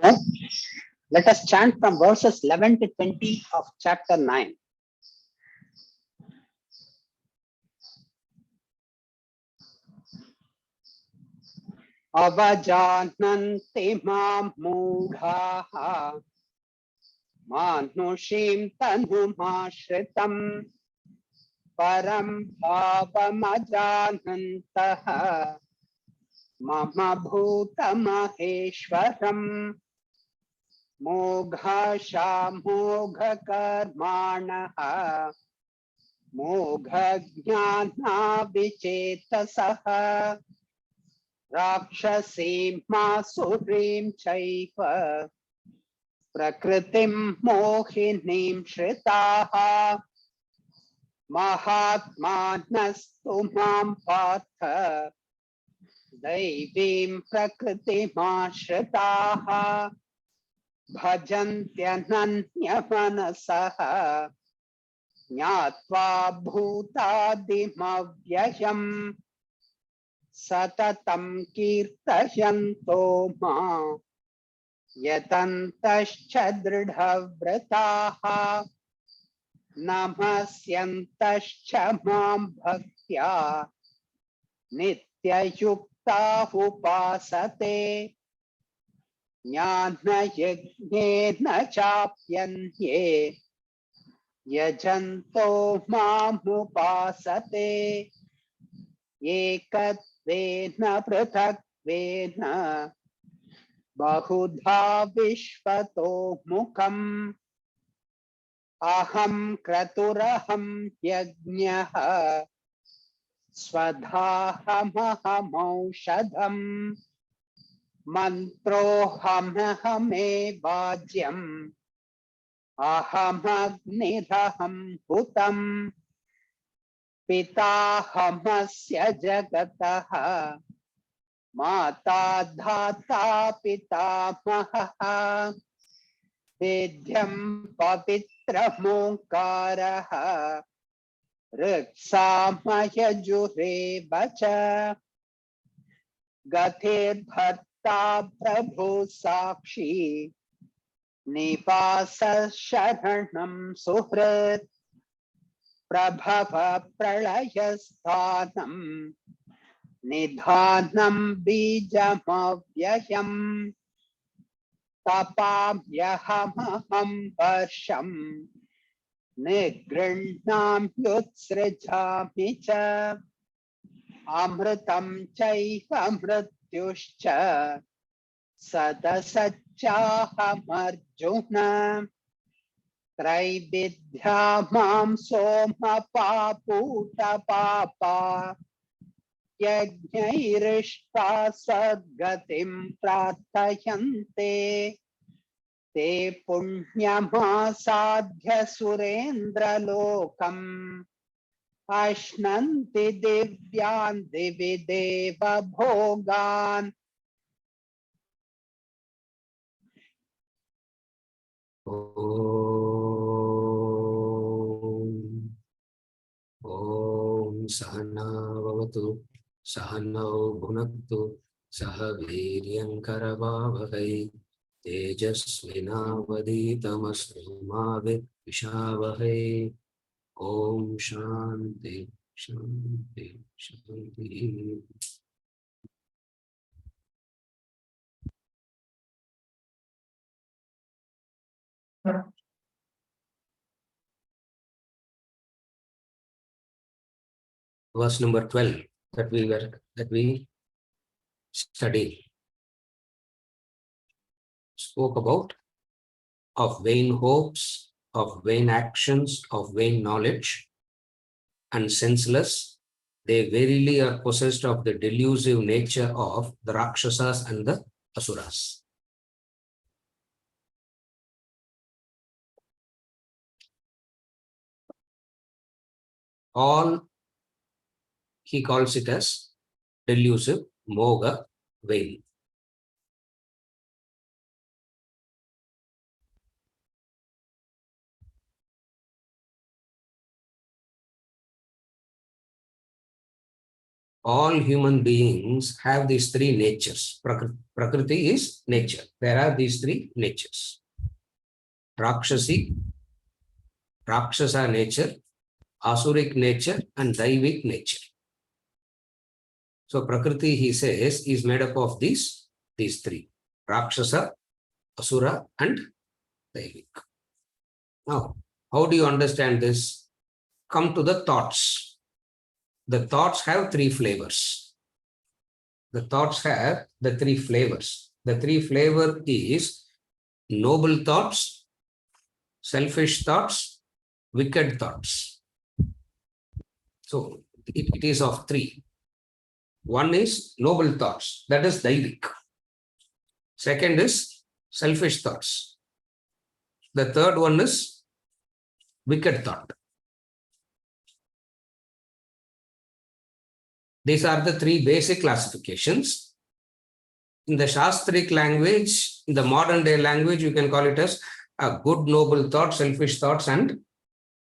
Well, let us chant from verses 11 to 20 of chapter 9. Avajananti mam mudhaha manushim tanumashritam param bhavamajanantaha mama bhutamaheshwaram mogha mogha karmanaha mogha jnana vichetasaha Rakshasim Masurim Chaiva Prakritim Mohinim Shritaha Mahatmanastu Mam Partha Daivim Prakritimashritaha Bhajantyananyamanasaha Jnatva Bhutadimavyayam Satatam Kirtayanto Ma Yatantascha Dridhavrataha Namasyantascha Mam Bhaktya Nityayukta Upasate Jnana Yajnena Chapyanye Yajanto Mam Upasate Ekattvena Prithaktvena Bahudha Vishvato Mukham Aham Kraturaham Yajnaha Swadhahamaham Mantrohamahame Vajyam Aham Agniraham Hutam Pitahamasya Jagataha Mata Dhata Pitamaha Vidyam Pavitra Munkaraha Riksamaya Jure Vacha Gatir Bharta Prabhu Sakshi Nivasa Sharanam Suhrit Prabhava Pralayasthanam Nidhanam Bijamavyayam Tapamyahamaham Varsham Nigrinam Yutsrijami Cha Amritam Chaiva Mrityuscha Sadasacchahamarjuna Traividya Mam Soma Paputa Papa Yajnairishta Sadgatim Prarthayante Te Punyamasadhya Surendra Lokam Ashnanti Divyan Divideva Bhogan Om Sahana Vavatu Sahana Bhunaktu Saha Viryankaravavahai Tejasvinavaditamastu Mavit Vishavahai Om Shanti Shanti Shanti. Verse number 12 that we studied spoke about of vain hopes, of vain actions, of vain knowledge, and senseless. They verily are possessed of the delusive nature of the Rakshasas and the Asuras. All he calls it as delusive, moga, vain. all human beings have these three natures. Prakriti is nature. There are these three natures. Rakshasi, Rakshasa nature, Asuric nature, and Daivik nature. So Prakriti, he says, is made up of these three. Rakshasa, Asura, and Daivik. Now, how do you understand this? Come to the thoughts. The thoughts have three flavors. The thoughts have the three flavors. The three flavor is noble thoughts, selfish thoughts, wicked thoughts. So it is of three. One is noble thoughts, that is Daivik. Second is selfish thoughts. The third one is wicked thought. These are the three basic classifications. In the Shastric language, in the modern day language, you can call it as a good noble thought, selfish thoughts, and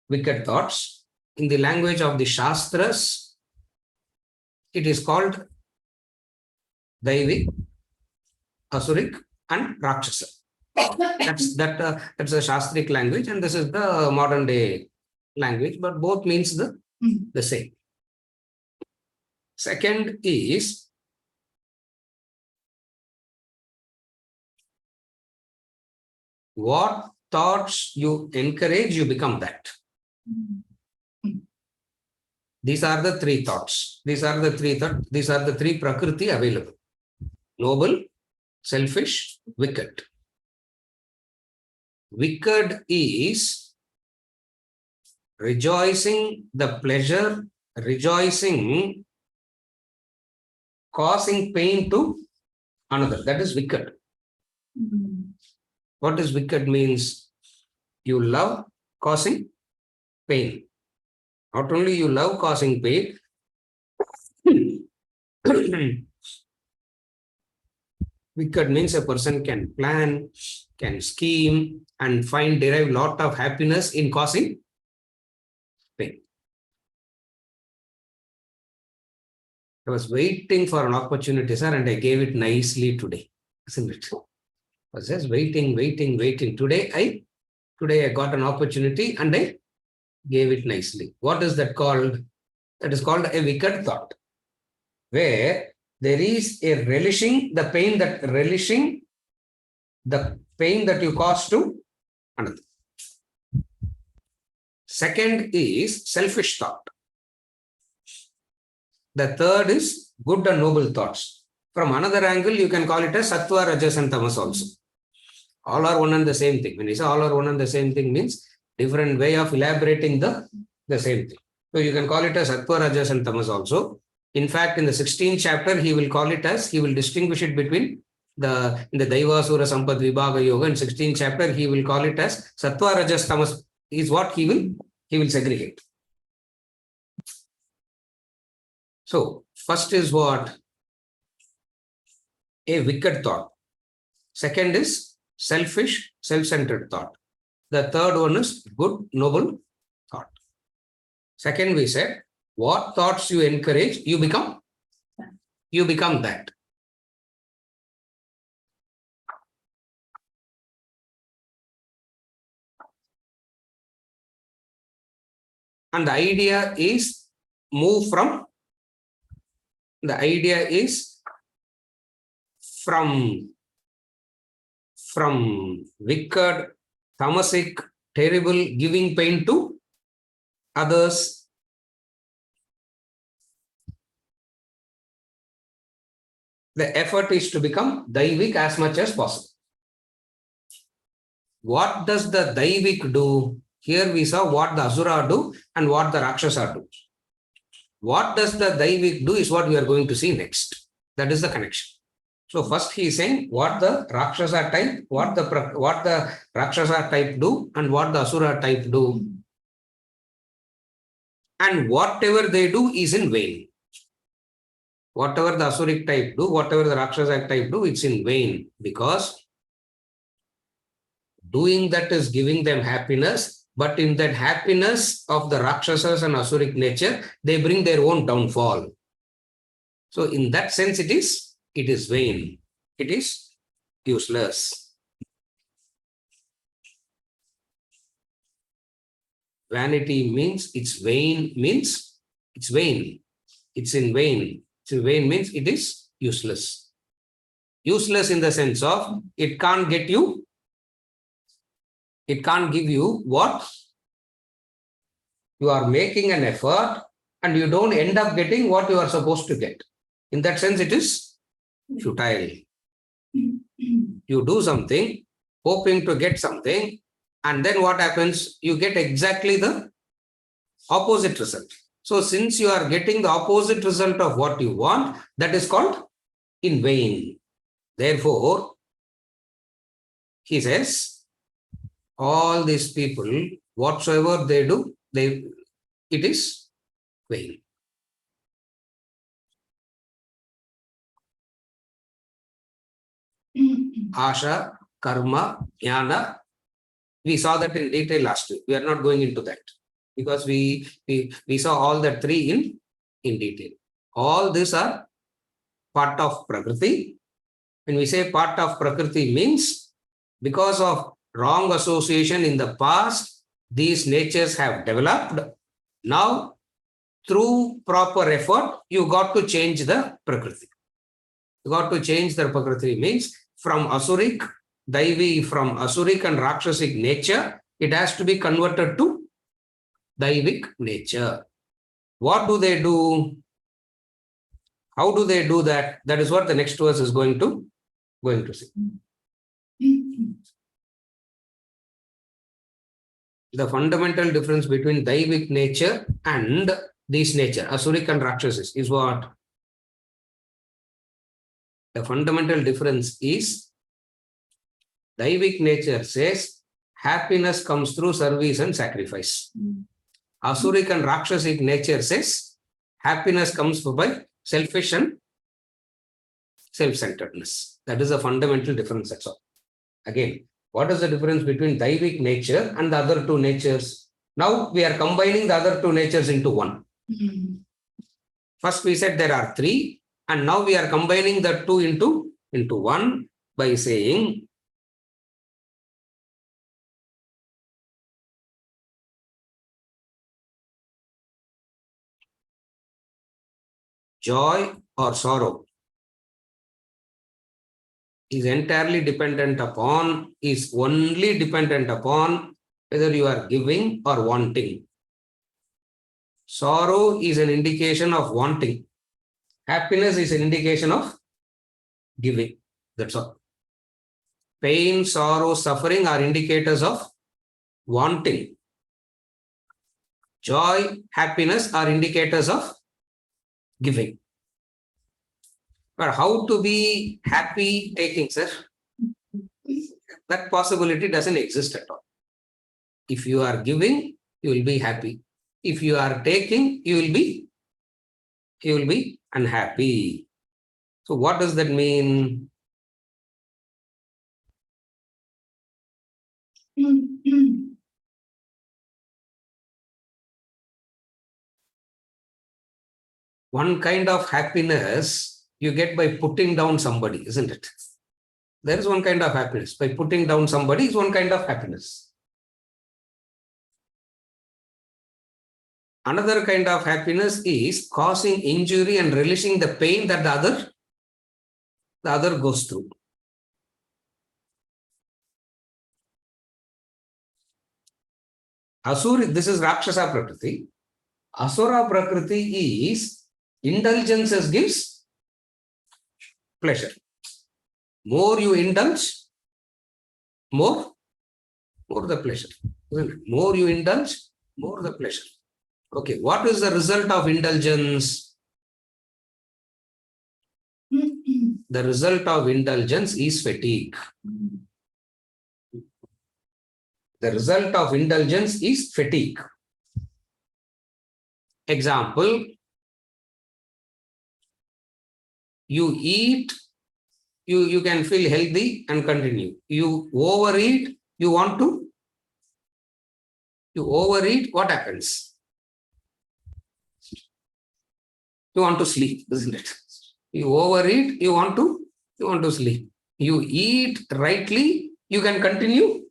wicked thoughts. In the language of the Shastras, it is called Daivik, Asuric, and Rakshasa. That's the Shastric language, and this is the modern day language, but both means the same. Second is what thoughts you encourage, you become that. These are the three thoughts. These are the three Prakriti available. Noble, selfish, wicked. Wicked is rejoicing the pleasure, rejoicing, causing pain to another. That is wicked. What is wicked means? You love causing pain. Not only you love causing pain, wicked means a person can plan, can scheme, and derive lot of happiness in causing pain. I was waiting for an opportunity, sir, and I gave it nicely today, isn't it? I was just waiting. Today I got an opportunity and I gave it nicely. What is that called? That is called a wicked thought, where there is a relishing the pain that you cause to another. Second is selfish thought. The third is good and noble thoughts. From another angle, you can call it as Sattva, Rajas, and Tamas also. All are one and the same thing. When you say all are one and the same thing means different way of elaborating the same thing. So you can call it as Sattva, Rajas, and Tamas also. In fact, in the 16th chapter, he will distinguish it between in the Daivasura Sampad Vibhaga Yoga. In 16th chapter, he will call it as Sattva, Rajas, Tamas is what he will segregate. So first is what? A wicked thought. Second is selfish, self-centered thought. The third one is good, noble thought. Second, we said, what thoughts you encourage, you become that. And the idea is from wicked, tamasic, terrible, giving pain to others. The effort is to become Daivik as much as possible. What does the Daivik do? Here we saw what the Asura do and what the Rakshasa do. What does the Daivik do is what we are going to see next. That is the connection. So first he is saying what the Rakshasa type, what the Rakshasa type do and what the Asura type do. And whatever they do is in vain. Whatever the Asuric type do, whatever the Rakshasa type do, it's in vain, because doing that is giving them happiness, but in that happiness of the Rakshasas and Asuric nature, they bring their own downfall. So in that sense, it is vain. It is useless. Vanity means it's vain, means it's vain. It's in vain. It's in vain means it is useless. Useless in the sense of it can't give you what you are making an effort and you don't end up getting what you are supposed to get. In that sense, it is futile. You do something, hoping to get something, and then what happens? You get exactly the opposite result. So since you are getting the opposite result of what you want, that is called in vain. Therefore, he says, all these people, whatsoever they do, it is vain. Asha, karma, jnana. We saw that in detail last week. We are not going into that because we saw all the three in detail. All these are part of Prakriti. When we say part of Prakriti means because of wrong association in the past, these natures have developed. Now, through proper effort, you got to change the Prakriti. You got to change the Prakriti means from Asurik, Daivi, from Asuric and Rakshasic nature, it has to be converted to Daivik nature. What do they do? How do they do that? That is what the next verse is going to say. The fundamental difference between Daivik nature and this nature, Asuric and Rakshasic, is what? The fundamental difference is Daivik nature says happiness comes through service and sacrifice. Asuric and Rakshasic nature says happiness comes by selfish and self-centeredness. That is a fundamental difference. That's all. Again, what is the difference between Daivik nature and the other two natures? Now we are combining the other two natures into one. First we said there are three, and now we are combining the two into one by saying joy or sorrow is only dependent upon whether you are giving or wanting. Sorrow is an indication of wanting. Happiness is an indication of giving. That's all. Pain, sorrow, suffering are indicators of wanting. Joy, happiness are indicators of giving. But how to be happy taking, sir? That possibility doesn't exist at all. If you are giving, you will be happy. If you are taking, you will be unhappy. So what does that mean? One kind of happiness you get by putting down somebody, isn't it? There is one kind of happiness. By putting down somebody is one kind of happiness. Another kind of happiness is causing injury and relishing the pain that the other goes through. Asura, this is Rakshasa Prakriti. Asura Prakriti is indulgences gives pleasure. More you indulge, more the pleasure. More you indulge, more the pleasure. Okay, what is the result of indulgence? The result of indulgence is fatigue. The result of indulgence is fatigue. Example, you eat, you can feel healthy and continue. You overeat, you overeat, what happens? You want to sleep, isn't it? You overeat, you want to sleep. You eat rightly, you can continue.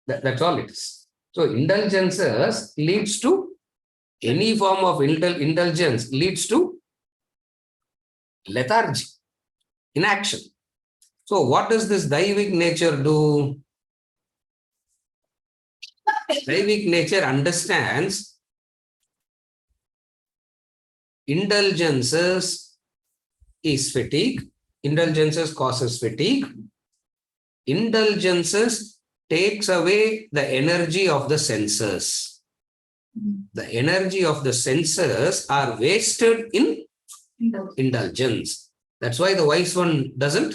That's all it is. So indulgences leads to any form of indulgence leads to lethargy, inaction. So what does this Daivik nature do? Daivik nature understands indulgences is fatigue. Indulgences causes fatigue. Indulgences takes away the energy of the senses. The energy of the senses are wasted in indulgence. That's why the wise one doesn't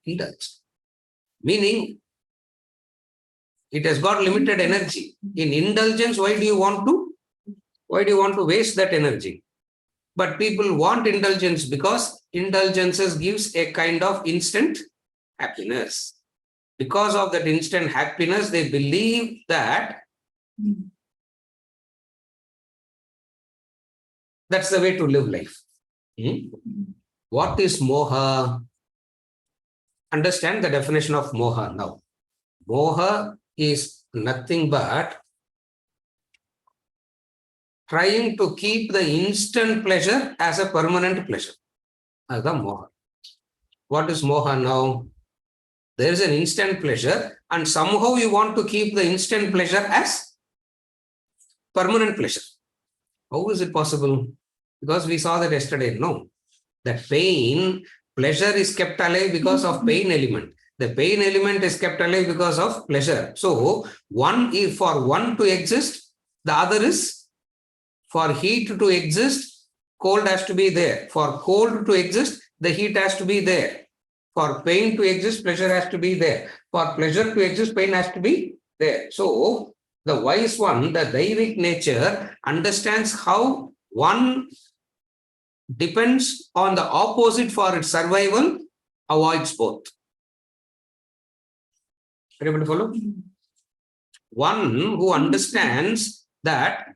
indulge. Meaning, it has got limited energy. In indulgence, why do you want to waste that energy? But people want indulgence because indulgences gives a kind of instant happiness. Because of that instant happiness, they believe that that's the way to live life. What is moha? Understand the definition of moha now. Moha is nothing but trying to keep the instant pleasure as a permanent pleasure. That's the moha. What is moha now? There is an instant pleasure, and somehow you want to keep the instant pleasure as permanent pleasure. How is it possible? Because we saw that yesterday. No, that pain, pleasure is kept alive because of pain element. The pain element is kept alive because of pleasure. So one is for one to exist, the other is for heat to exist, cold has to be there. For cold to exist, the heat has to be there. For pain to exist, pleasure has to be there. For pleasure to exist, pain has to be there. So the wise one, the Daivik nature, understands how one depends on the opposite for its survival, avoids both. Are you able to follow? One who understands that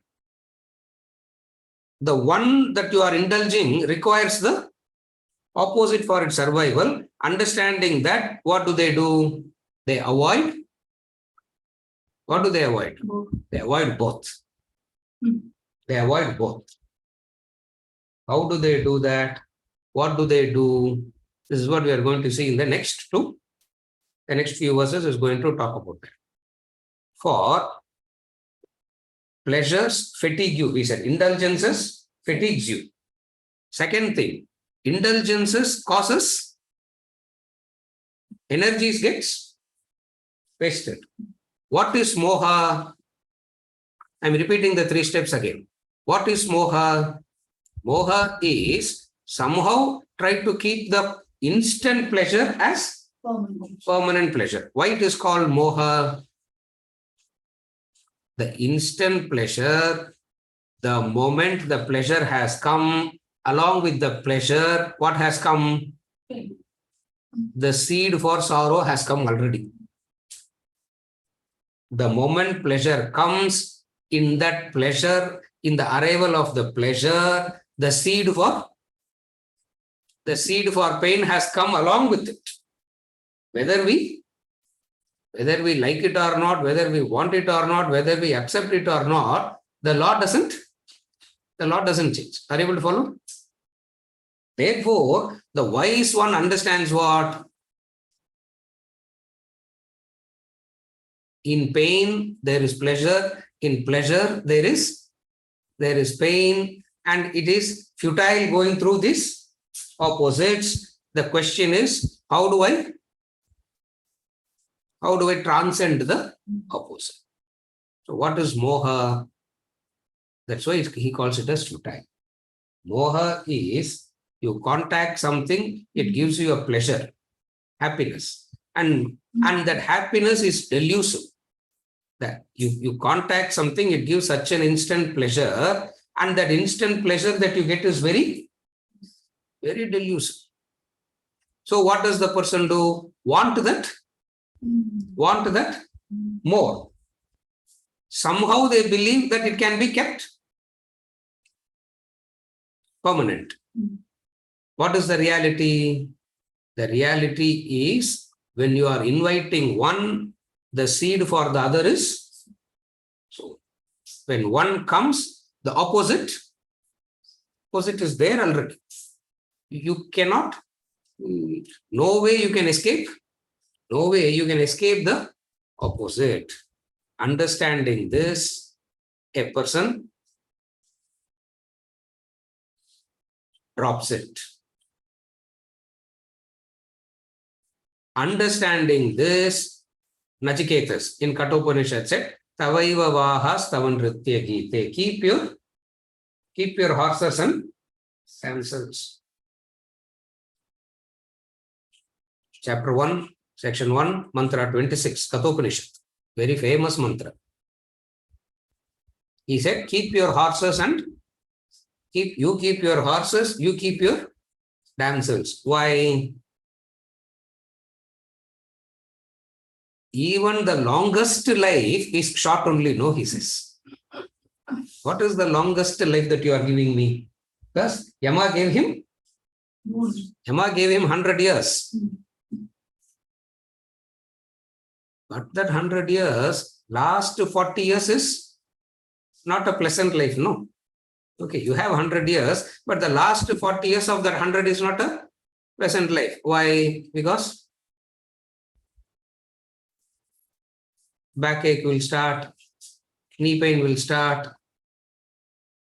the one that you are indulging requires the opposite for its survival, understanding that, what do? They avoid. What do they avoid? They avoid both. They avoid both. How do they do that? What do they do? This is what we are going to see in the next two. The next few verses is going to talk about that. For pleasures fatigue you, we said. Indulgences fatigues you. Second thing, indulgences causes energies gets wasted. What is moha? I'm repeating the 3 steps again. What is moha? Moha is somehow try to keep the instant pleasure as permanent pleasure. Why it is called moha? The instant pleasure, the moment the pleasure has come, along with the pleasure, what has come? The seed for sorrow has come already. The moment pleasure comes, in that pleasure, in the arrival of the pleasure, the seed for pain has come along with it. Whether we like it or not, whether we want it or not, whether we accept it or not, the law doesn't change. Are you able to follow? Therefore, the wise one understands what? In pain, there is pleasure. In pleasure, there is pain, and it is futile going through these opposites. The question is, how do I transcend the opposite? So what is moha? That's why he calls it as futile. Moha is you contact something, it gives you a pleasure, happiness. And that happiness is delusive. That you contact something, it gives such an instant pleasure, and that instant pleasure that you get is very, very delusive. So what does the person do? Want that more. Somehow they believe that it can be kept permanent. What is the reality? The reality is when you are inviting one, the seed for the other is. So when one comes, the opposite is there already. You cannot, no way you can escape. No way you can escape the opposite. Understanding this, a person drops it. Understanding this, Nachiketas in Kathopanishad said, Tavaiva Vahas Tavanritya Gite. Keep your horses and damsels. Chapter 1, section 1, mantra 26, Kathopanishad. Very famous mantra. He said, keep your horses and keep your horses, you keep your damsels. Why? Even the longest life is short only, no, he says. What is the longest life that you are giving me? Because Yama gave him 100 years. But that 100 years, last 40 years is not a pleasant life, no. Okay, you have 100 years, but the last 40 years of that 100 is not a pleasant life. Why? Because backache will start, knee pain will start,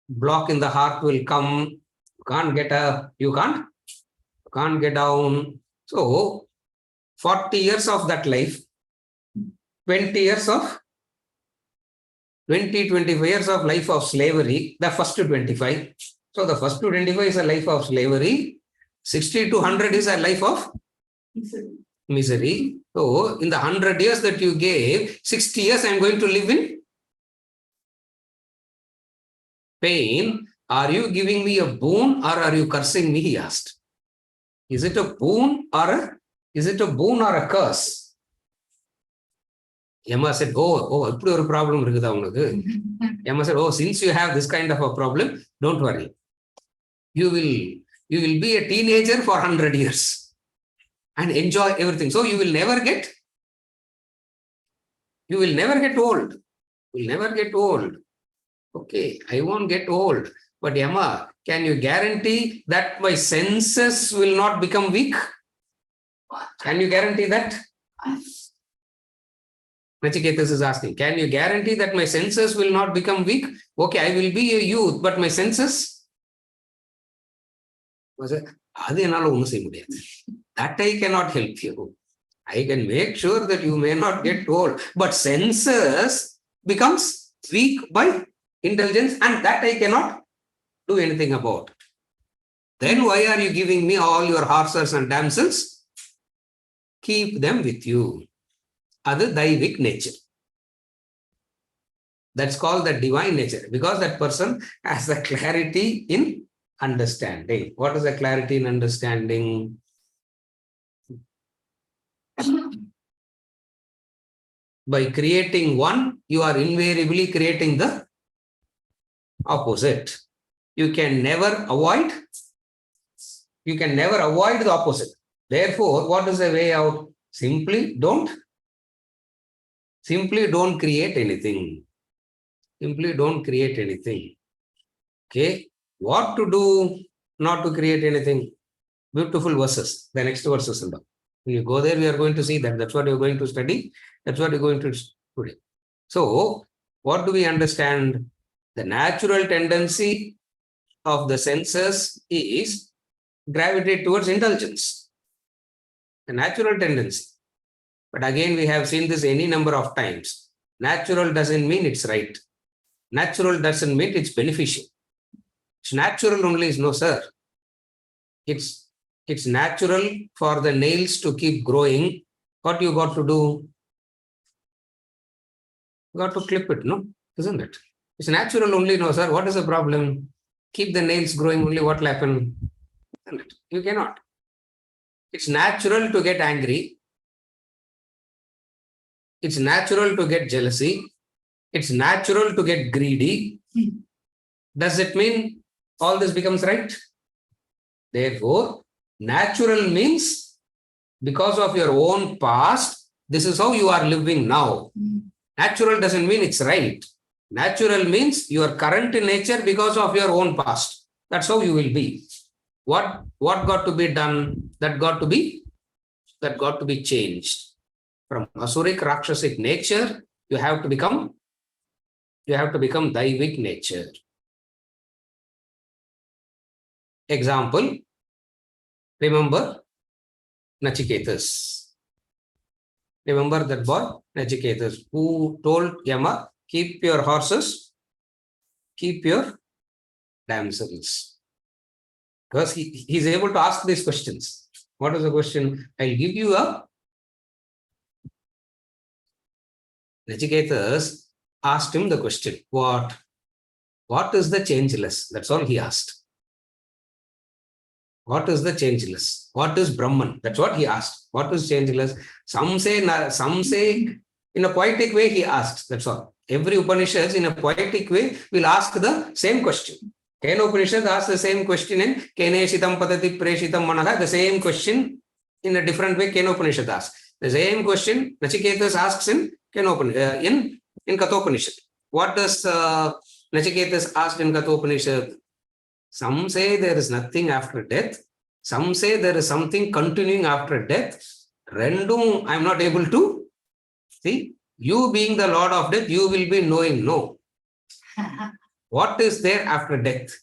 block in the heart will come, you can't get up, you can't get down. So 40 years of that life, 25 years of life of slavery, the first 25. So the first 25 is a life of slavery, 60 to 100 is a life of misery. So in the 100 years that you gave, 60 years I am going to live in pain. Are you giving me a boon or are you cursing me? He asked. Is it a boon or a curse? Yama said, oh, problem. Yama said, oh, since you have this kind of a problem, don't worry. You will be a teenager for 100 years and enjoy everything. So you will never get old. You will never get old. Okay, I won't get old. But Yama, can you guarantee that my senses will not become weak? Can you guarantee that? Nachiketas is asking, can you guarantee that my senses will not become weak? Okay, I will be a youth, but my senses? That I cannot help you. I can make sure that you may not get old, but senses becomes weak by intelligence, and that I cannot do anything about. Then why are you giving me all your horses and damsels? Keep them with you. That's Daivik nature. That's called the divine nature, because that person has the clarity in understanding. What is the clarity in understanding? By creating one, you are invariably creating the opposite. You can never avoid the opposite. Therefore, what is the way out? Simply don't create anything. Simply don't create anything. Okay. What to do not to create anything? Beautiful verses. The next verses. When you go there, we are going to see that. That's what you're going to study. That's what you're going to study. So, what do we understand? The natural tendency of the senses is gravitate towards indulgence. The natural tendency. But again, we have seen this any number of times. Natural doesn't mean it's right. Natural doesn't mean it's beneficial. It's natural only is no, sir. It's natural for the nails to keep growing. What you got to do? You got to clip it, no? Isn't it? It's natural only, no, sir. What is the problem? Keep the nails growing only, what will happen? You cannot. It's natural to get angry. It's natural to get jealousy. It's natural to get greedy. Does it mean all this becomes right? Therefore, natural means because of your own past, this is how you are living now. Natural doesn't mean it's right. Natural means you are current in nature because of your own past. That's how you will be. What got to be done? That got to be changed. From asuric rakshasic nature, you have to become Daivik nature. Example, remember Nachiketas. Remember that boy, Nachiketas, who told Yama, keep your horses, keep your damsels. Because he's able to ask these questions. What is the question? I'll give you a. Nachiketas asked him the question, what is the changeless? That's all he asked. What is the changeless? What is Brahman? That's what he asked. What is changeless? Some say in a poetic way he asks. That's all. Every Upanishad in a poetic way will ask the same question. Kena Upanishad asks the same question in Kene Shitam Padati Preshitam Manaha, the same question in a different way Kena Upanishad asks. The same question Nachiketas asks in Kathopanishad. What does Nachiketas ask in Kathopanishad? Some say there is nothing after death. Some say there is something continuing after death. Rendum, I am not able to see. You being the Lord of death, you will be knowing no. What is there after death?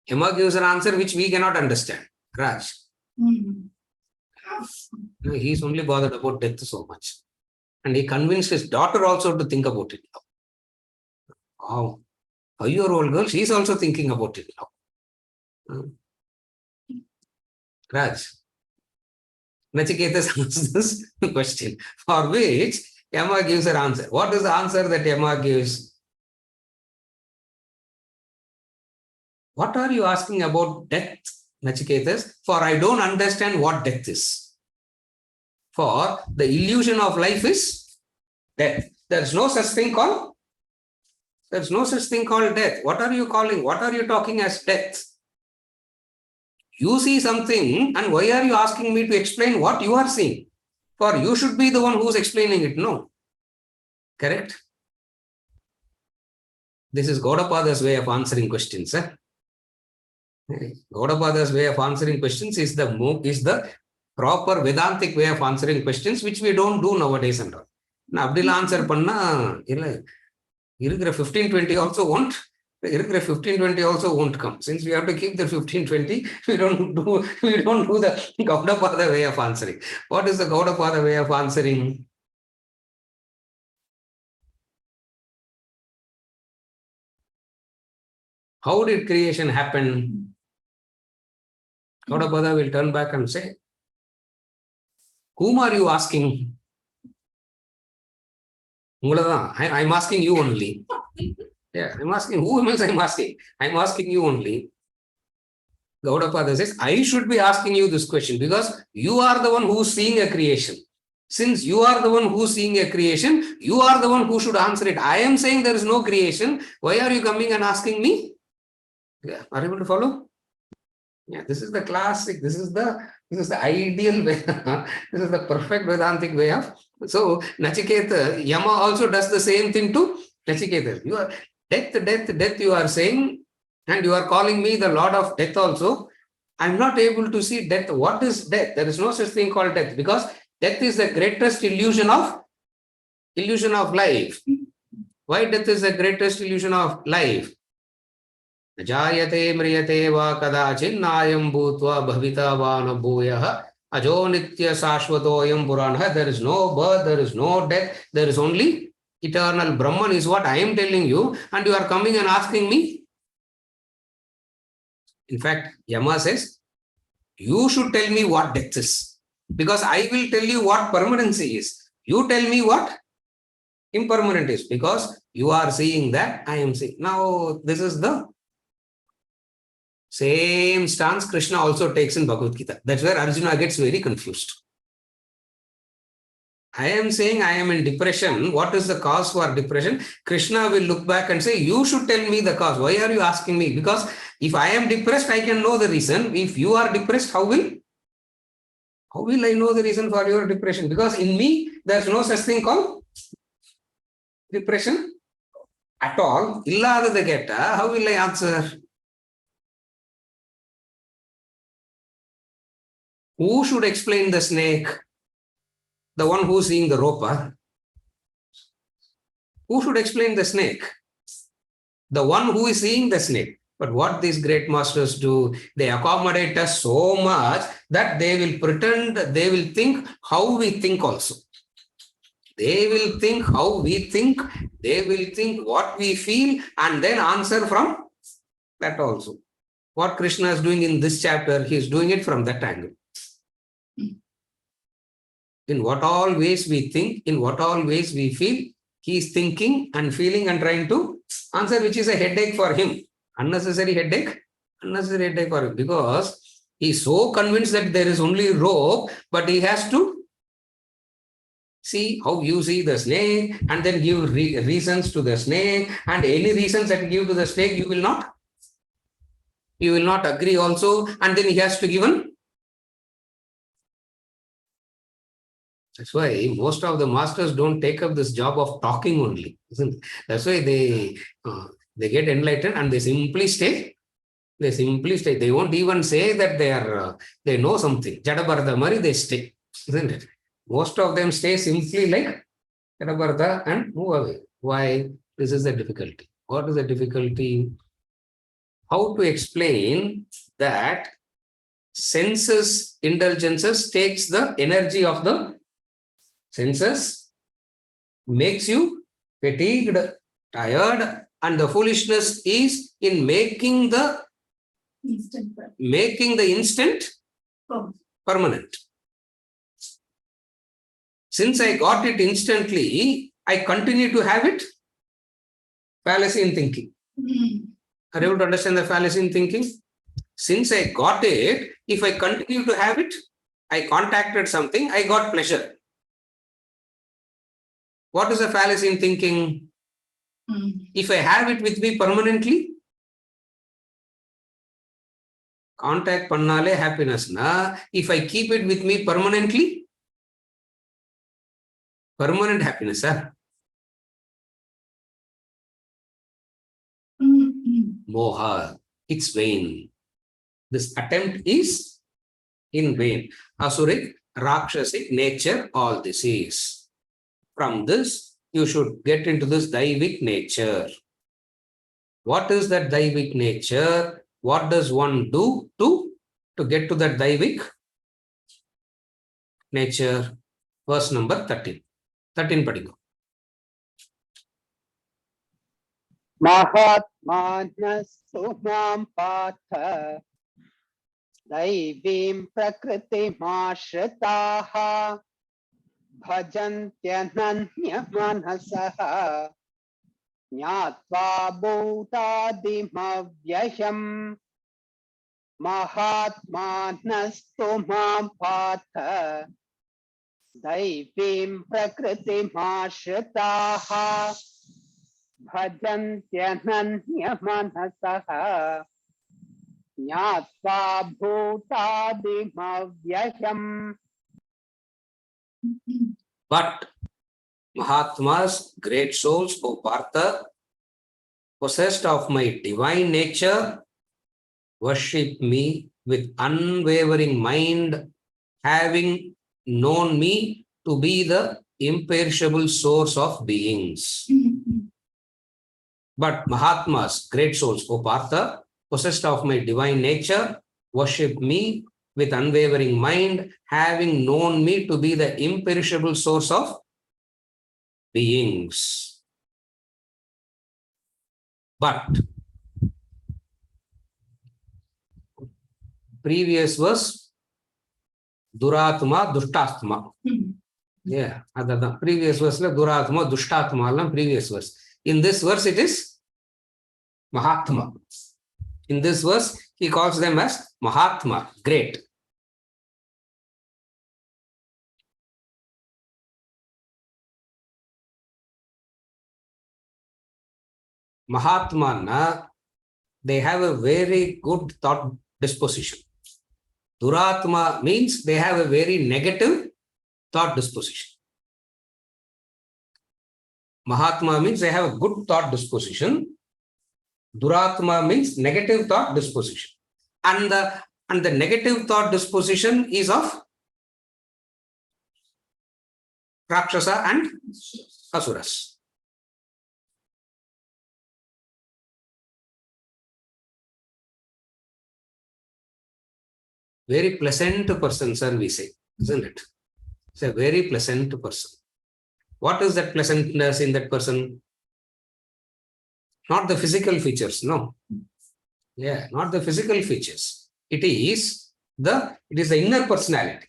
Yama gives an answer which we cannot understand. Raj. He is only bothered about death so much. And he convinced his daughter also to think about it now. Wow. A 5-year-old girl, she is also thinking about it now. Raj. Nachiketas asks this question, for which Yama gives an answer. What is the answer that Yama gives? What are you asking about death, Nachiketas? For I don't understand what death is. For the illusion of life is death. There's no such thing called death. What are you calling? What are you talking as death? You see something, and why are you asking me to explain what you are seeing? For you should be the one who's explaining it. No. Correct? This is Gaudapada's way of answering questions. Gaudapada's way of answering questions is the proper Vedantic way of answering questions, which we don't do nowadays and all. Now, Abdul answer panna, 15-20 also won't. 15-20 also won't come. Since we have to keep the 15-20, we don't do the Gaudapada way of answering. What is the Gaudapada way of answering? How did creation happen? Gaudapada will turn back and say, whom are you asking? I'm asking you only. Yeah, I'm asking, who else I'm asking? I'm asking you only. Gaudapada says, I should be asking you this question because you are the one who's seeing a creation. Since you are the one who's seeing a creation, you are the one who should answer it. I am saying there is no creation. Why are you coming and asking me? Yeah, are you able to follow? Yeah, this is the classic. This is the ideal way. This is the perfect Vedantic way of. So Nachiketa, Yama also does the same thing to Nachiketa. You are death, you are saying, and you are calling me the Lord of death also. I'm not able to see death. What is death? There is no such thing called death because death is the greatest illusion of life. Why death is the greatest illusion of life? Jayate mriyate va kadachinnayam bhutva bhavita va na bhuyah ajo nitya sashvatoyam puranah. There is no birth, there is no death, there is only eternal Brahman is what I am telling you, and you are coming and asking me. In fact, Yama says, you should tell me what death is, because I will tell you what permanency is. You tell me what impermanent is, because you are seeing that, I am seeing. Now, this is the same stance Krishna also takes in Bhagavad Gita. That's where Arjuna gets very confused. I am saying I am in depression. What is the cause for depression? Krishna will look back and say, you should tell me the cause. Why are you asking me? Because if I am depressed, I can know the reason. If you are depressed, how will I know the reason for your depression? Because in me, there's no such thing called depression at all. Illadada ketta, how will I answer? Who should explain the snake? The one who's seeing the rope. Who should explain the snake? The one who is seeing the snake. But what these great masters do, they accommodate us so much that they will pretend, they will think how we think also. They will think how we think, they will think what we feel, and then answer from that also. What Krishna is doing in this chapter, he is doing it from that angle. In what all ways we think, in what all ways we feel, he is thinking and feeling and trying to answer, which is a headache for him. Unnecessary headache for him, because he is so convinced that there is only rope, but he has to see how you see the snake and then give reasons to the snake, and any reasons that you give to the snake, you will not agree also, and then he has to give an. That's why most of the masters don't take up this job of talking only, isn't it? That's why they get enlightened and they simply stay. They won't even say that they know something. Jadabartha Mari, they stay, isn't it? Most of them stay simply like Jadabartha and move away. Why? This is the difficulty. What is the difficulty? How to explain that senses, indulgences takes the energy of the senses, makes you fatigued, tired, and the foolishness is in making the instant permanent. Since I got it instantly, I continue to have it. Fallacy in thinking. Are you able to understand the fallacy in thinking? Since I got it, if I continue to have it, I contacted something, I got pleasure. What is a fallacy in thinking? If I have it with me permanently, contact pannale happiness na. If I keep it with me permanently, permanent happiness. Moha, it's vain. This attempt is in vain. Asuric, Rakshasic nature, all this is. From this, you should get into this Daivik nature. What is that Daivik nature? What does one do to get to that Daivik nature? Verse number 13. 13 padiko. Mahatmanastu mam patha daivim prakriti mashritaha bhajantyananya manasaha jnatva bhutadimavyayam. Mahatmanastu mam patha daivim prakriti mashritaha bhajantyananya manasaha jnatva bhutadimavyayam. But Mahatmas, great souls, O Partha, possessed of my divine nature, worship me with unwavering mind, having known me to be the imperishable source of beings. But Mahatmas, great souls, O Partha, possessed of my divine nature, worship me with unwavering mind, having known me to be the imperishable source of beings. But previous verse, Duratma, Dushtatma. Yeah, the previous verse, Duratma, Dushtatma, previous verse. In this verse, it is Mahatma. In this verse, he calls them as Mahatma, great. Mahatmana, they have a very good thought disposition. Duratma means they have a very negative thought disposition. Mahatma means they have a good thought disposition. Duratma means negative thought disposition. And the negative thought disposition is of Rakshasa and Asuras. Very pleasant person, sir, we say, isn't it? It's a very pleasant person. What is that pleasantness in that person? Not the physical features, no. Yeah, not the physical features. It is the inner personality.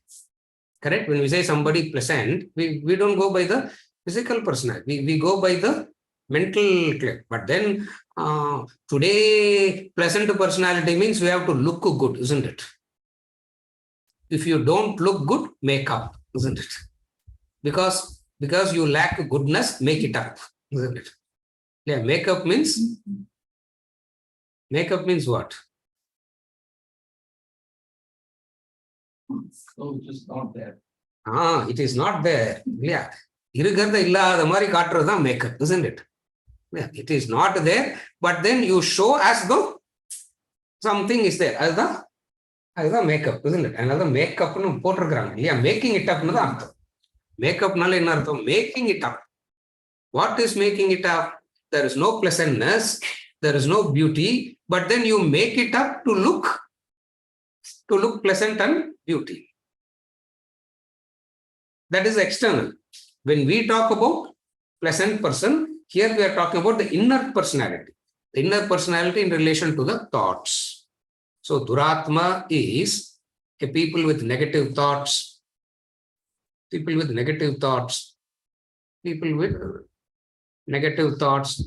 Correct? When we say somebody pleasant, we don't go by the physical personality. We go by the mental clip. But then today, pleasant personality means we have to look good, isn't it? If you don't look good, make up, isn't it? Because you lack goodness, make it up, isn't it? Yeah, makeup means what? So it's just not there. It is not there. Yeah. Makeup, isn't it? Yeah, it is not there, but then you show as though something is there, as the makeup, isn't it? Another makeup, yeah, making it up. Makeup, making it up. What is making it up? There is no pleasantness, there is no beauty, but then you make it up to look pleasant and beauty. That is external. When we talk about pleasant person, here we are talking about the inner personality. The inner personality in relation to the thoughts. So Duratma is a people with negative thoughts,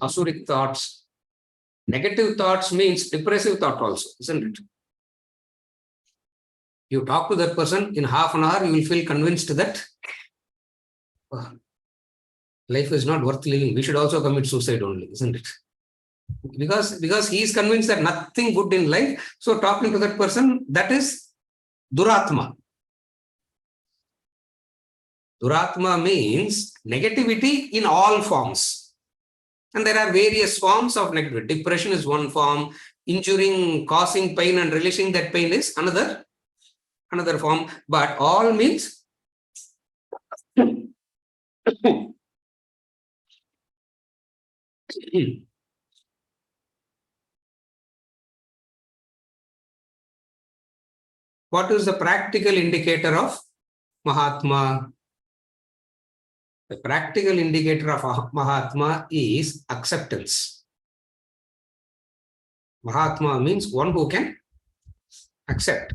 asuric thoughts. Negative thoughts means depressive thought also, isn't it? You talk to that person, in half an hour, you will feel convinced that life is not worth living. We should also commit suicide only, isn't it? Because he is convinced that nothing good in life. So talking to that person, that is Duratma. Duratma means negativity in all forms. And there are various forms of negativity. Depression is one form. Injuring, causing pain and releasing that pain is another form. But all means what is the practical indicator of Mahatma? The practical indicator of Mahatma is acceptance. Mahatma means one who can accept.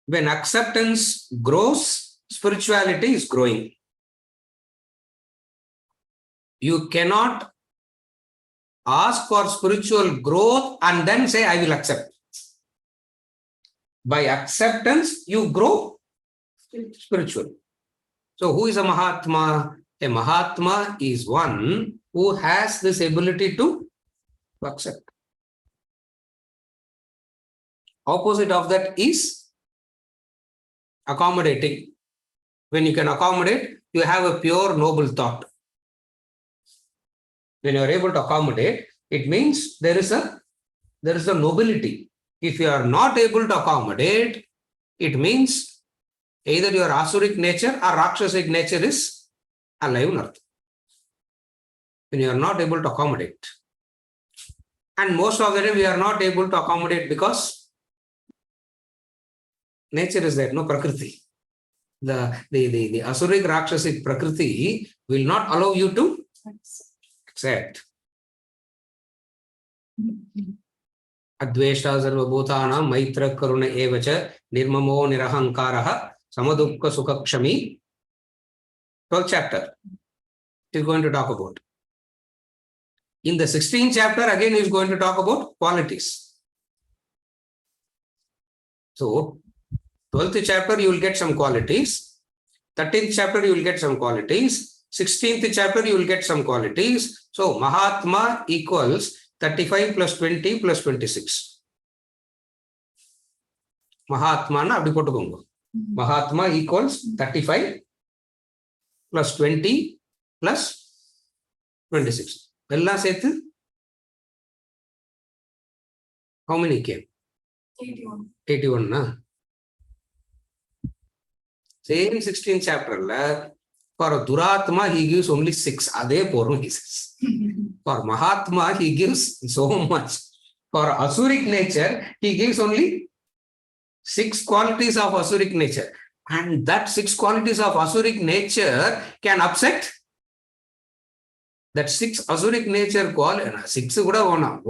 When acceptance grows, spirituality is growing. You cannot ask for spiritual growth and then say, I will accept. By acceptance, you grow spiritually. So who is a Mahatma? A Mahatma is one who has this ability to accept. Opposite of that is accommodating. When you can accommodate, you have a pure noble thought. When you are able to accommodate, it means there is a nobility. If you are not able to accommodate, it means either your asuric nature or rakshasic nature is alive on earth. When you are not able to accommodate. And most of the time we are not able to accommodate because nature is there, no prakriti. The asuric rakshasic prakriti will not allow you to accept. Adveshta sarvabhutanam maitra karuna evacha nirmamo nirahankaraha samadukka sukakshami. 12th chapter is going to talk about. In the 16th chapter, again, he is going to talk about qualities. So, 12th chapter, you will get some qualities. 13th chapter, you will get some qualities. 16th chapter, you will get some qualities. So Mahatma equals 35 plus 20 plus 26. Mahatma na அப்படி போட்டுக்கோங்க. Mahatma equals 35 plus 20 plus 26. எல்லாம் சேர்த்து how many came? 81. 81 na. Same 16th chapter la for Duratma he gives only 6. Ade porum he says. For Mahatma he gives so much. For Asuric nature he gives only 6 qualities of Asuric nature. And that 6 qualities of Asuric nature can upset that 6 Asuric nature quality. 6 kuda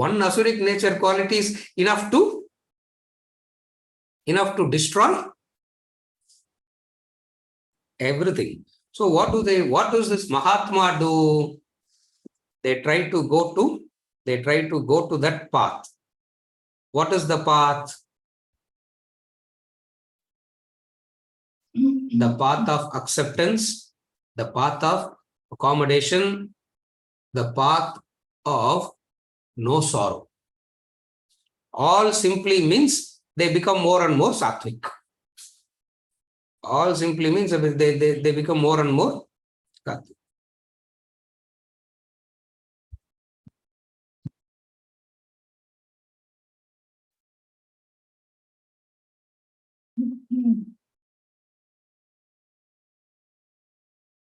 one Asuric nature quality is enough to destroy everything. So what does this Mahatma do? They try to go to that path. What is the path? The path of acceptance, the path of accommodation, the path of no sorrow. All simply means they become more and more sattvic. All simply means they become more and more sattvic.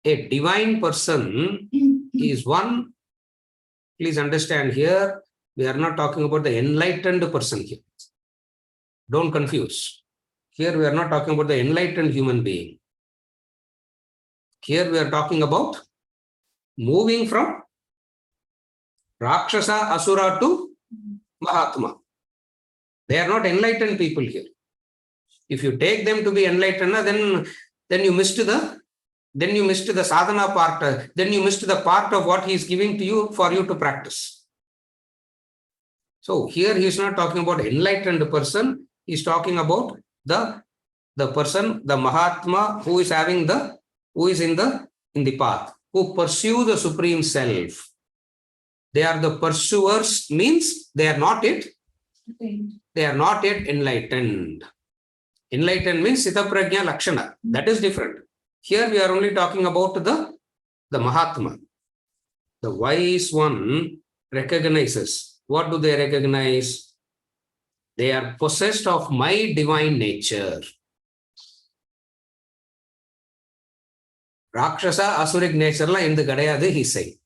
A divine person is one. Please understand here, we are not talking about the enlightened person here. Don't confuse. Here we are not talking about the enlightened human being. Here we are talking about moving from Rakshasa, Asura to Mahatma. They are not enlightened people here. If you take them to be enlightened, then you missed the sadhana part. Then you missed the part of what he is giving to you for you to practice. So here he is not talking about enlightened person. He is talking about the person, the Mahatma who is in the path, who pursue the supreme self. They are the pursuers, means they are not yet enlightened. Enlightened means Sita Prajna Lakshana. That is different. Here we are only talking about the Mahatma. The wise one recognizes. What do they recognize? They are possessed of my divine nature. Rakshasa, Asuric nature la indu kadayadu, he say.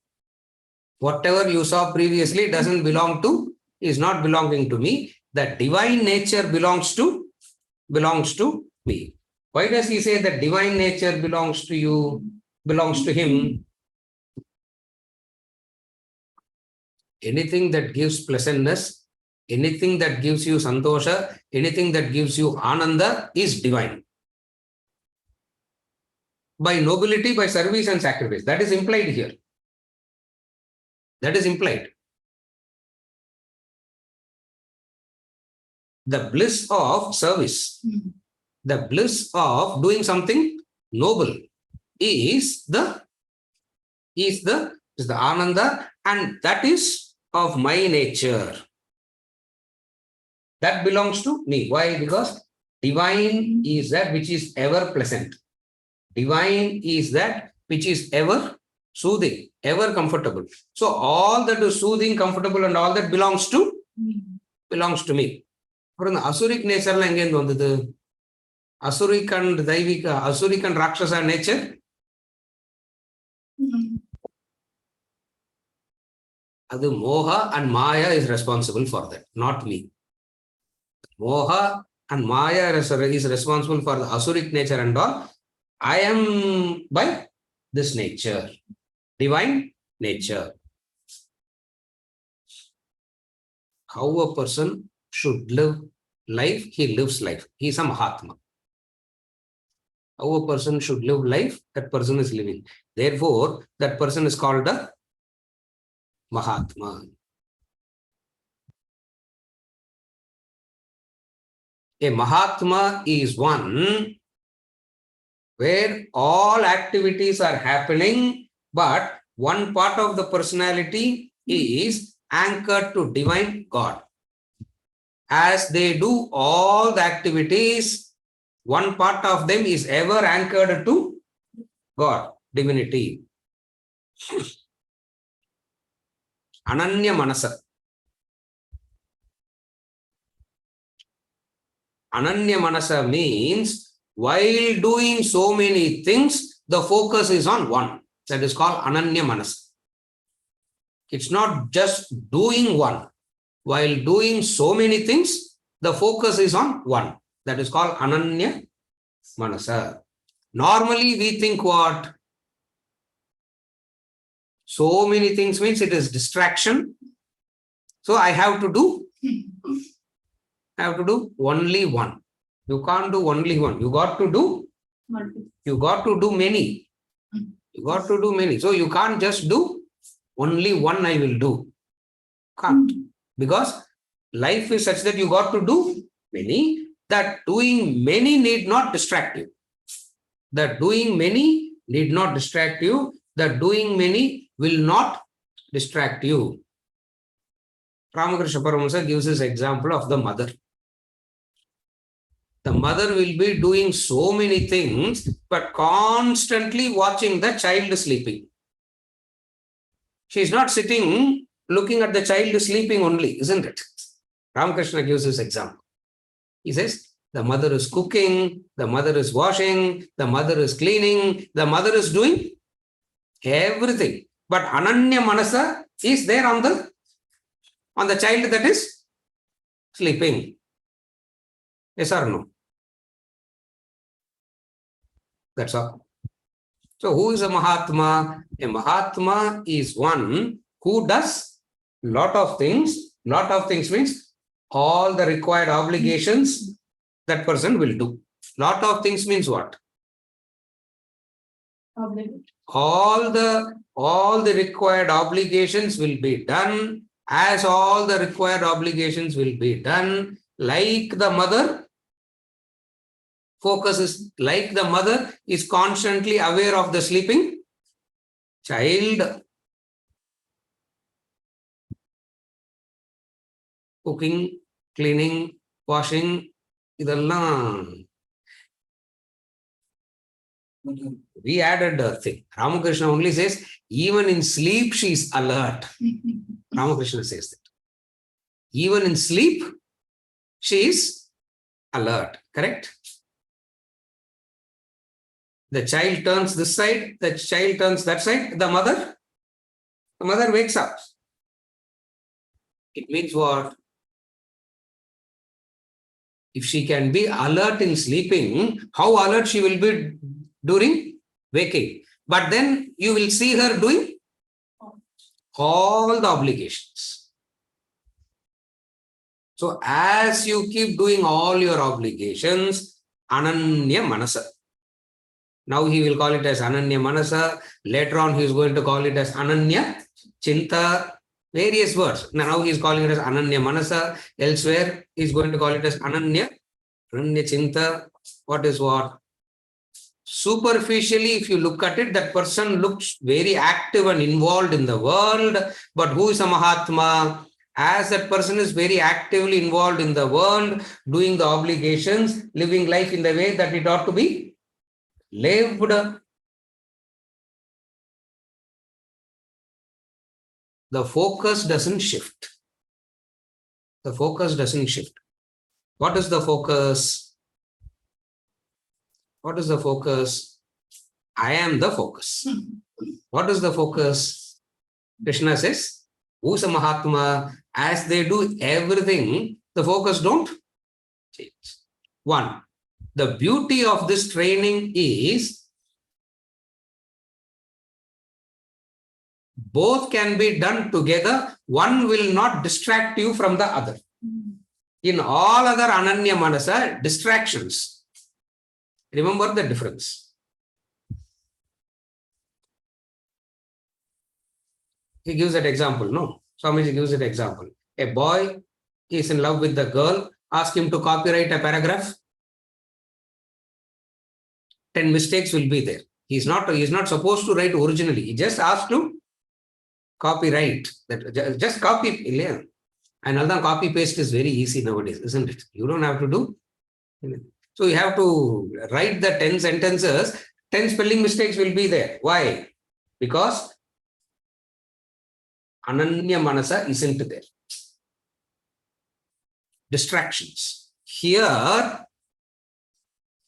Whatever you saw previously is not belonging to me. That divine nature belongs to me. Why does he say that divine nature belongs to you, belongs to him? Anything that gives pleasantness, anything that gives you santosha, anything that gives you ananda is divine. By nobility, by service and sacrifice. That is implied here. That is implied. The bliss of service, the bliss of doing something noble is the ananda, and that is of my nature. That belongs to me. Why? Because divine is that which is ever pleasant. Divine is that which is ever soothing, ever comfortable. So all that is soothing, comfortable, and all that belongs to me. For the Asuric nature, Asuric and Daivika, Asuric and Rakshasa nature. Adu Moha and Maya is responsible for that, not me. Moha and Maya is responsible for the Asuric nature and all. I am by this nature, divine nature. How a person should live life, he lives life. He is a Mahatma. How a person should live life, that person is living. Therefore, that person is called a Mahatma. A Mahatma is one where all activities are happening, but one part of the personality is anchored to divine God. As they do all the activities, one part of them is ever anchored to God, divinity. Ananya Manasa. Ananya Manasa means while doing so many things, the focus is on one. That is called Ananya Manasa. It's not just doing one. While doing so many things, the focus is on one. That is called Ananya Manasa. Normally, we think what? So many things means it is distraction. So I have to do only one. You can't do only one. You got to do many. You got to do many. So you can't just do only one I will do. Can't. Because life is such that you got to do many, that doing many need not distract you. That doing many need not distract you. That doing many will not distract you. Ramakrishna Paramahansa gives this example of the mother. The mother will be doing so many things, but constantly watching the child sleeping. She is not sitting looking at the child sleeping only, isn't it? Ramakrishna gives this example. He says, the mother is cooking, the mother is washing, the mother is cleaning, the mother is doing everything. But Ananya Manasa is there on the child that is sleeping. Yes or no? That's all. So who is a Mahatma? A Mahatma is one who does lot of things. Lot of things means all the required obligations that person will do. Lot of things means what? All the required obligations will be done. As all the required obligations will be done, like the mother, focus is like the mother is constantly aware of the sleeping child. Cooking, cleaning, washing, idallam. We added a thing. Ramakrishna only says, even in sleep, she is alert. Ramakrishna says that. Even in sleep, she is alert. Correct? The child turns this side, the child turns that side, the mother wakes up. It means what? If she can be alert in sleeping, how alert she will be during waking. But then you will see her doing all the obligations. So as you keep doing all your obligations, Ananya Manasa. Now he will call it as Ananya Manasa. Later on he is going to call it as Ananya Chinta. Various words. Now he is calling it as Ananya Manasa. Elsewhere he is going to call it as Ananya Chinta. What is what? Superficially, if you look at it, that person looks very active and involved in the world. But who is a Mahatma? As that person is very actively involved in the world, doing the obligations, living life in the way that it ought to be lived. The focus doesn't shift. The focus doesn't shift. What is the focus? What is the focus? I am the focus. What is the focus? Krishna says, who's a Mahatma? As they do everything, the focus don't change. One, the beauty of this training is both can be done together. One will not distract you from the other. In all other Ananya Manasa, distractions. Remember the difference. He gives that example, no? Swamiji gives that example. A boy is in love with the girl, ask him to copyright a paragraph. 10 mistakes will be there. He's not supposed to write originally. He just asked to copyright. That just copy. Yeah. And all the copy paste is very easy nowadays, isn't it? You don't have to do. So you have to write the 10 sentences. 10 spelling mistakes will be there. Why? Because Ananya Manasa isn't there. Distractions. Here,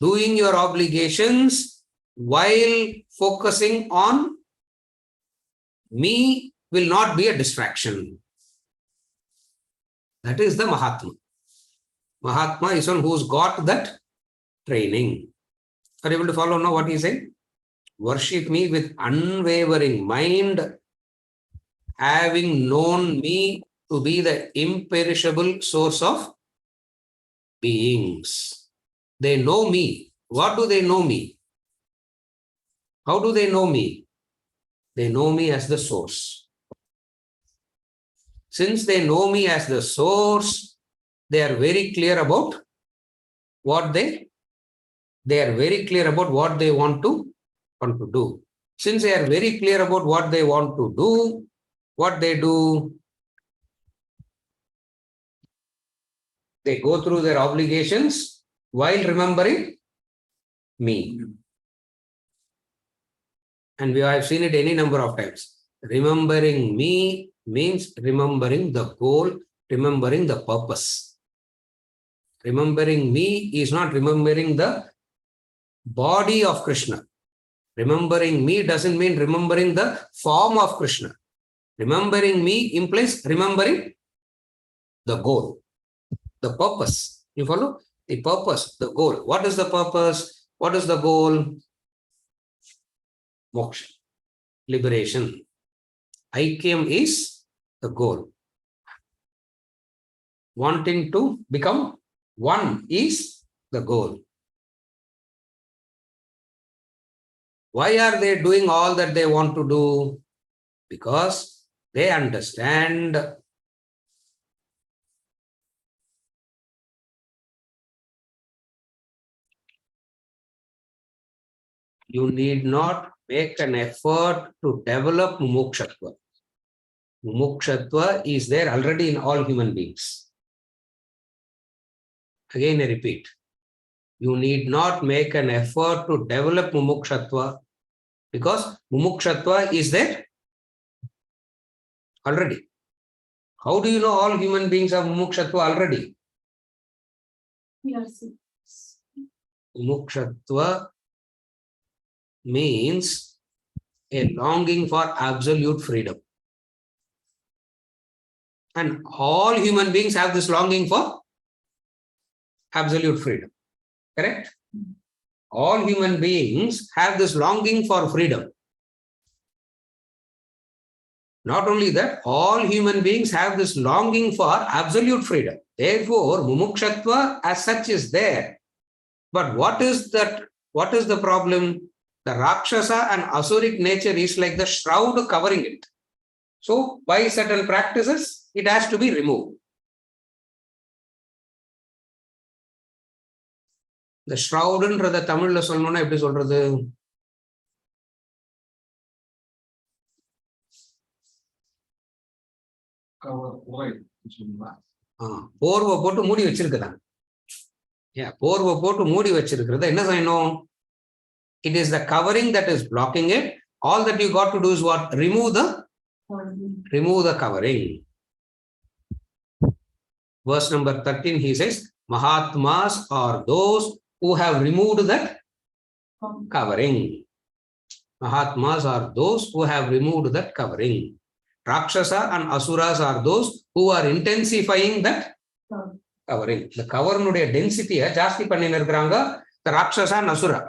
doing your obligations while focusing on me will not be a distraction. That is the Mahatma. Mahatma is one who's got that training. Are you able to follow now what he said? Worship me with unwavering mind, having known me to be the imperishable source of beings. They know me. What do they know me? How do they know me? They know me as the source. Since they know me as the source, they are very clear about what they are very clear about what they want to do. Since they are very clear about what they want to do, what they do, they go through their obligations while remembering me. And we have seen it any number of times. Remembering me means remembering the goal, remembering the purpose. Remembering me is not remembering the body of Krishna. Remembering me doesn't mean remembering the form of Krishna. Remembering me implies remembering the goal, the purpose. You follow? The purpose, the goal. What is the purpose? What is the goal? Moksha, liberation. Aikyam is the goal. Wanting to become one is the goal. Why are they doing all that they want to do? Because they understand you need not make an effort to develop mumukshatva. Mumukshatva is there already in all human beings. Again, I repeat. You need not make an effort to develop mumukshatva because mumukshatva is there already. How do you know all human beings have mumukshatva already? Yes. Mumukshatva means a longing for absolute freedom. And all human beings have this longing for absolute freedom. Correct? All human beings have this longing for freedom. Not only that, all human beings have this longing for absolute freedom. Therefore, mumukshatva as such is there. But what is that? What is the problem? The Rakshasa and Asuric nature is like the shroud covering it. So, by certain practices, it has to be removed. The shroudன்றத தமிழ்ல சொல்லணும்னா எப்படி சொல்றது? போர்வை போட்டு மூடி வச்சிருக்கதா? போர்வை போட்டு மூடி வச்சிருக்கிறத என்ன செய்யணும்? It is the covering that is blocking it. All that you got to do is what? Remove the covering. Verse number 13, he says, Mahatmas are those who have removed that covering. Mahatmas are those who have removed that covering. Rakshasa and Asuras are those who are intensifying that covering. The cover nude density jaasti pannina irukkranga the Rakshasa and Asura.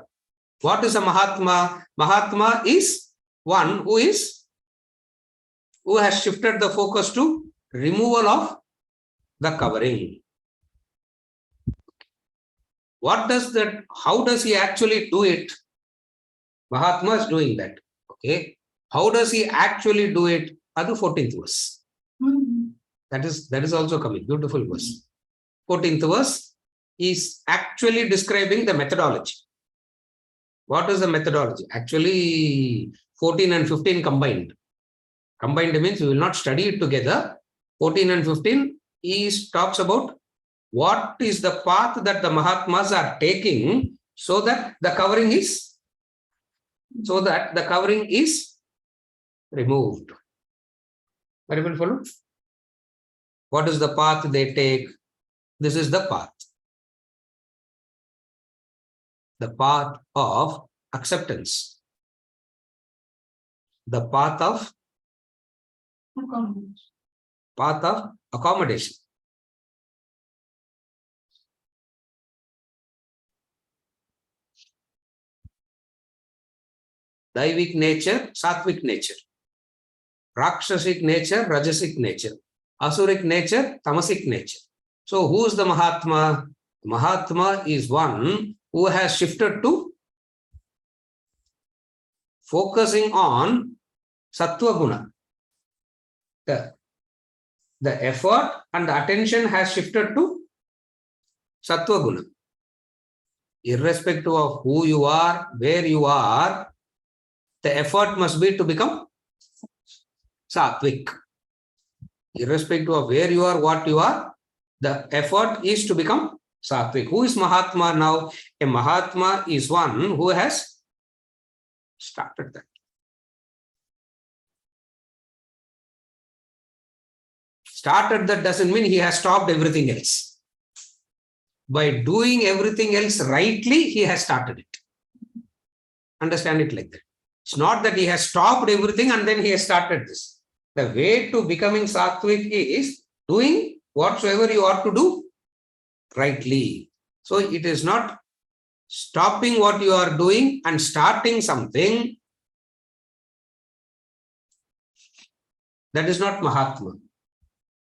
What is a Mahatma? Mahatma is one who has shifted the focus to removal of the covering. What does that? How does he actually do it? Mahatma is doing that. Okay. How does he actually do it? That's the 14th verse. That is also coming. Beautiful verse. 14th verse is actually describing the methodology. What is the methodology? Actually, 14 and 15 combined. Combined means we will not study it together. 14 and 15 talks about what is the path that the Mahatmas are taking so that the covering is removed. Very well follow. What is the path they take? This is the path. The path of acceptance. The path of accommodation. Daivik nature, Sattvic nature. Rakshasic nature, Rajasic nature. Asuric nature, Tamasic nature. So who is the Mahatma? Mahatma is one who has shifted to focusing on Sattva Guna. The effort and the attention has shifted to Sattva Guna. Irrespective of who you are, where you are, the effort must be to become Sattvic. Irrespective of where you are, what you are, the effort is to become Sattvic. Who is Mahatma now? A Mahatma is one who has started that. Started that doesn't mean he has stopped everything else. By doing everything else rightly, he has started it. Understand it like that. It's not that he has stopped everything and then he has started this. The way to becoming Sattvic is doing whatsoever you ought to do rightly. So it is not stopping what you are doing and starting something. That is not Mahatma.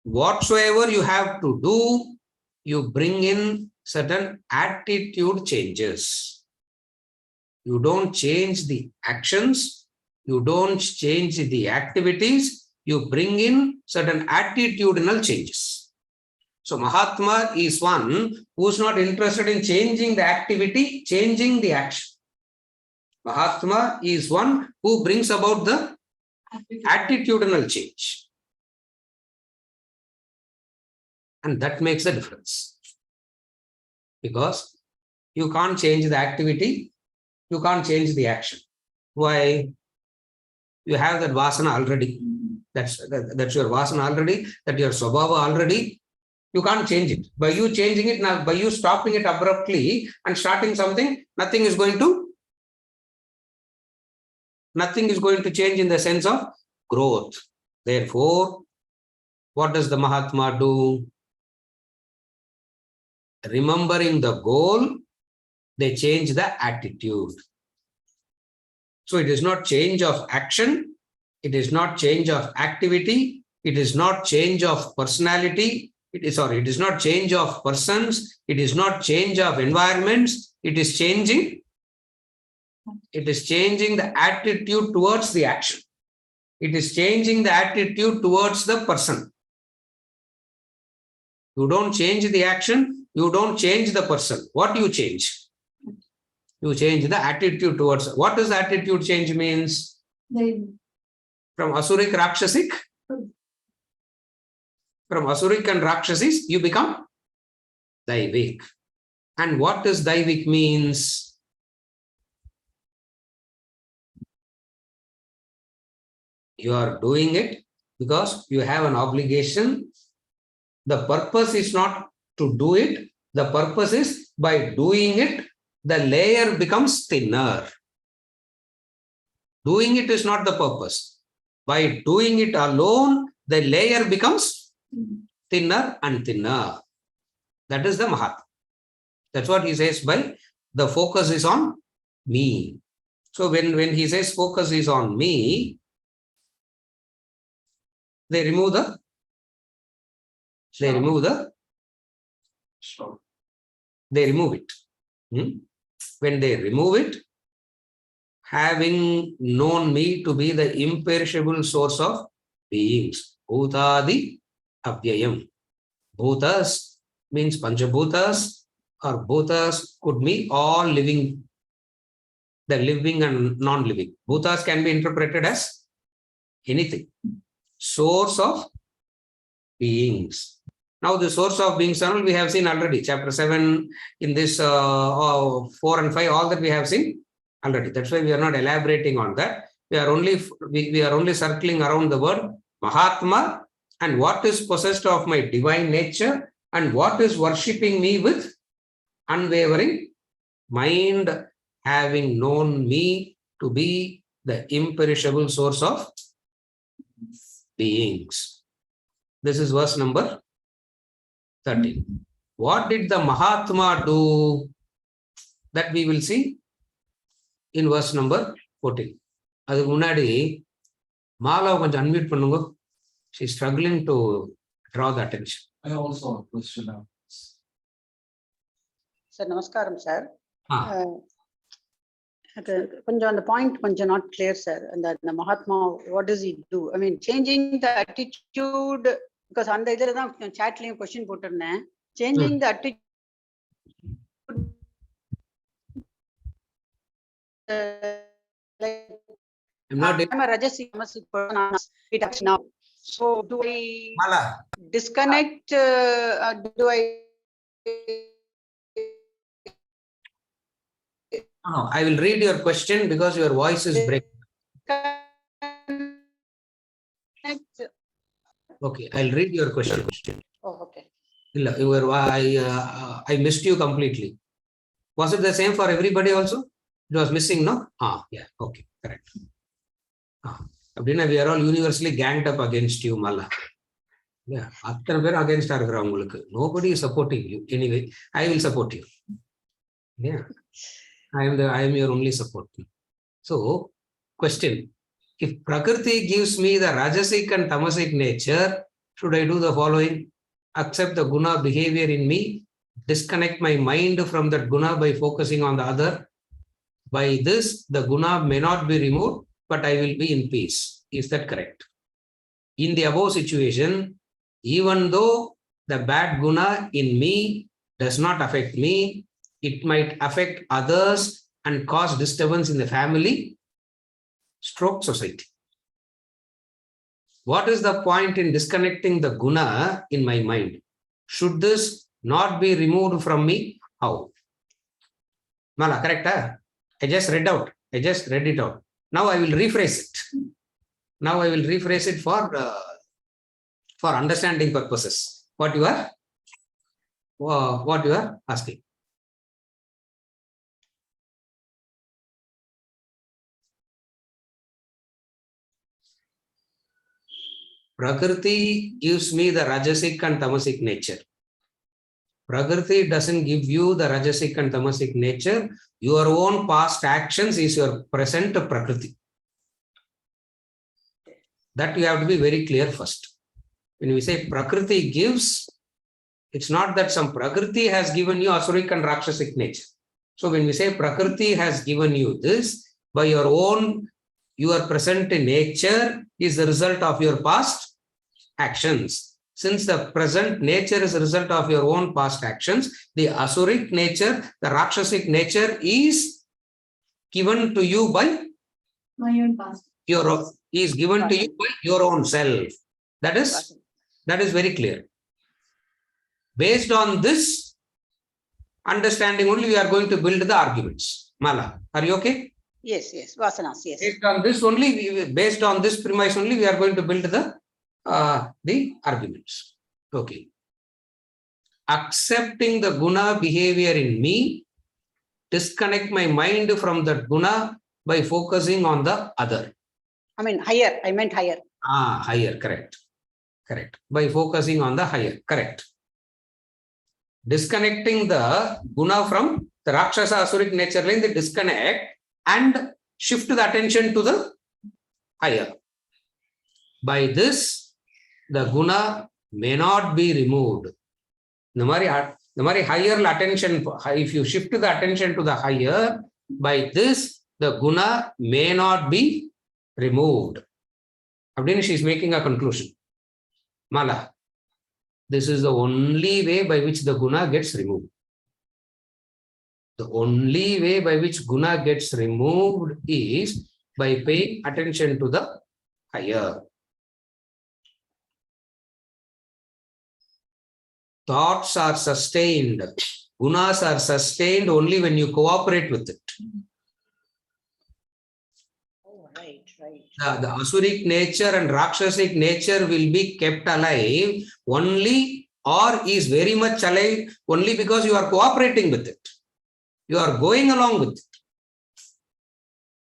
Whatsoever you have to do, you bring in certain attitude changes. You don't change the actions, you don't change the activities, you bring in certain attitudinal changes. So Mahatma is one who's not interested in changing the activity, changing the action. Mahatma is one who brings about the attitudinal change. And that makes a difference. Because you can't change the activity, you can't change the action. Why? You have that vasana already. That's your vasana already, that your swabhava already. You can't change it. By you changing it now, by you stopping it abruptly and starting something, nothing is going to change in the sense of growth. Therefore, what does the Mahatma do? Remembering the goal, they change the attitude. So it is not change of action, it is not change of activity, it is not change of personality, it is not change of persons, it is not change of environments, it is changing the attitude towards the action. It is changing the attitude towards the person. You don't change the action, you don't change the person. What do you change? You change the attitude towards. What does the attitude change means? From Asuric, Rakshasic? From Asuric and Rakshasis, you become Daivik. And what does Daivik means? You are doing it because you have an obligation. The purpose is not to do it. The purpose is by doing it, the layer becomes thinner. Doing it is not the purpose. By doing it alone, the layer becomes thinner and thinner. That is the Mahatma. That's what he says by the focus is on me. So when he says focus is on me, they remove it. When they remove it, having known me to be the imperishable source of beings, Bhutadi Avyayam. Bhutas means Panchabhutas, or Bhutas could be all living the living and non-living. Bhutas can be interpreted as anything. Source of beings. Now the source of beings we have seen already. Chapter 7 in this 4 and 5, all that we have seen already. That's why we are not elaborating on that. We are only circling around the word Mahatma and what is possessed of my divine nature and what is worshipping me with unwavering mind, having known me to be the imperishable source of beings. This is verse number 13. What did the Mahatma do? That we will see in verse number 14. அதுக்கு முன்னாடி மாலாவை கொஞ்சம் unmute பண்ணுங்க. She is struggling to draw the attention. I also have a question now. Sir, namaskaram, sir. Konjam the point konjam not clear, sir. And the Mahatma, what does he do? I mean, changing the attitude, because on the idhila dhaan chat liyum question potirnen. Changing the attitude like I'm a Rajasic person. It acts now. So do I Mala, disconnect? Do I? no, I will read your question because your voice is breaking. Okay, I'll read your question. Oh, okay. I missed you completely. Was it the same for everybody also? It was missing, no? Yeah, okay, correct. We are all universally ganged up against you, Mala. Yeah, against nobody is supporting you. Anyway, I will support you. Yeah, I am your only support. So, question: if Prakriti gives me the Rajasic and Tamasic nature, should I do the following? Accept the guna behavior in me, disconnect my mind from that guna by focusing on the other. By this, the guna may not be removed, but I will be in peace. Is that correct? In the above situation, even though the bad guna in me does not affect me, it might affect others and cause disturbance in the family, stroke society. What is the point in disconnecting the guna in my mind? Should this not be removed from me? How? Mala, correct? I just read it out. Now I will rephrase it. Now I will rephrase it for understanding purposes. What you are asking. Prakriti gives me the Rajasic and Tamasic nature. Prakriti doesn't give you the Rajasic and Tamasic nature. Your own past actions is your present Prakriti. That you have to be very clear first. When we say Prakriti gives, it's not that some Prakriti has given you Asuric and Rakshasic nature. So when we say Prakriti has given you this, by your own, your present nature is the result of your past actions. Since the present nature is a result of your own past actions, the Asuric nature, the Rakshasic nature is given to you by my own past. Is given to you by your own self. That is very clear. Based on this understanding only, we are going to build the arguments. Mala, are you okay? Yes. Vasanas, yes. Based on this premise only, we are going to build the arguments. Okay. Accepting the guna behavior in me, disconnect my mind from that guna by focusing on the other. I mean higher. I meant higher. Higher, correct. By focusing on the higher, correct. Disconnecting the guna from the Rakshasa Asuric nature line, the disconnect and shift the attention to the higher. By this, the guna may not be removed. The higher attention, if you shift the attention to the higher, by this, the guna may not be removed. Abdin, she is making a conclusion. Mala, this is the only way by which the guna gets removed. The only way by which guna gets removed is by paying attention to the higher. Thoughts are sustained. Gunas are sustained only when you cooperate with it. Oh, right. The Asuric nature and Rakshasic nature will be kept alive only, or is very much alive only because you are cooperating with it. You are going along with it.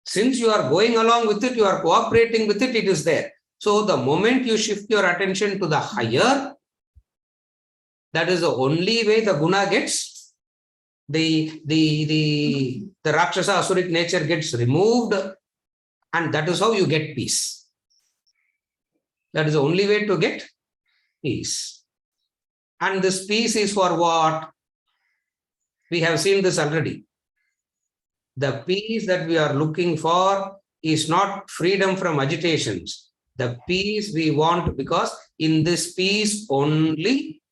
Since you are going along with it, you are cooperating with it, it is there. So the moment you shift your attention to the higher, that is the only way the guna gets, the Rakshasa Asuric nature gets removed, and that is how you get peace. That is the only way to get peace. And this peace is for what? We have seen this already. The peace that we are looking for is not freedom from agitations. The peace we want, because in this peace only,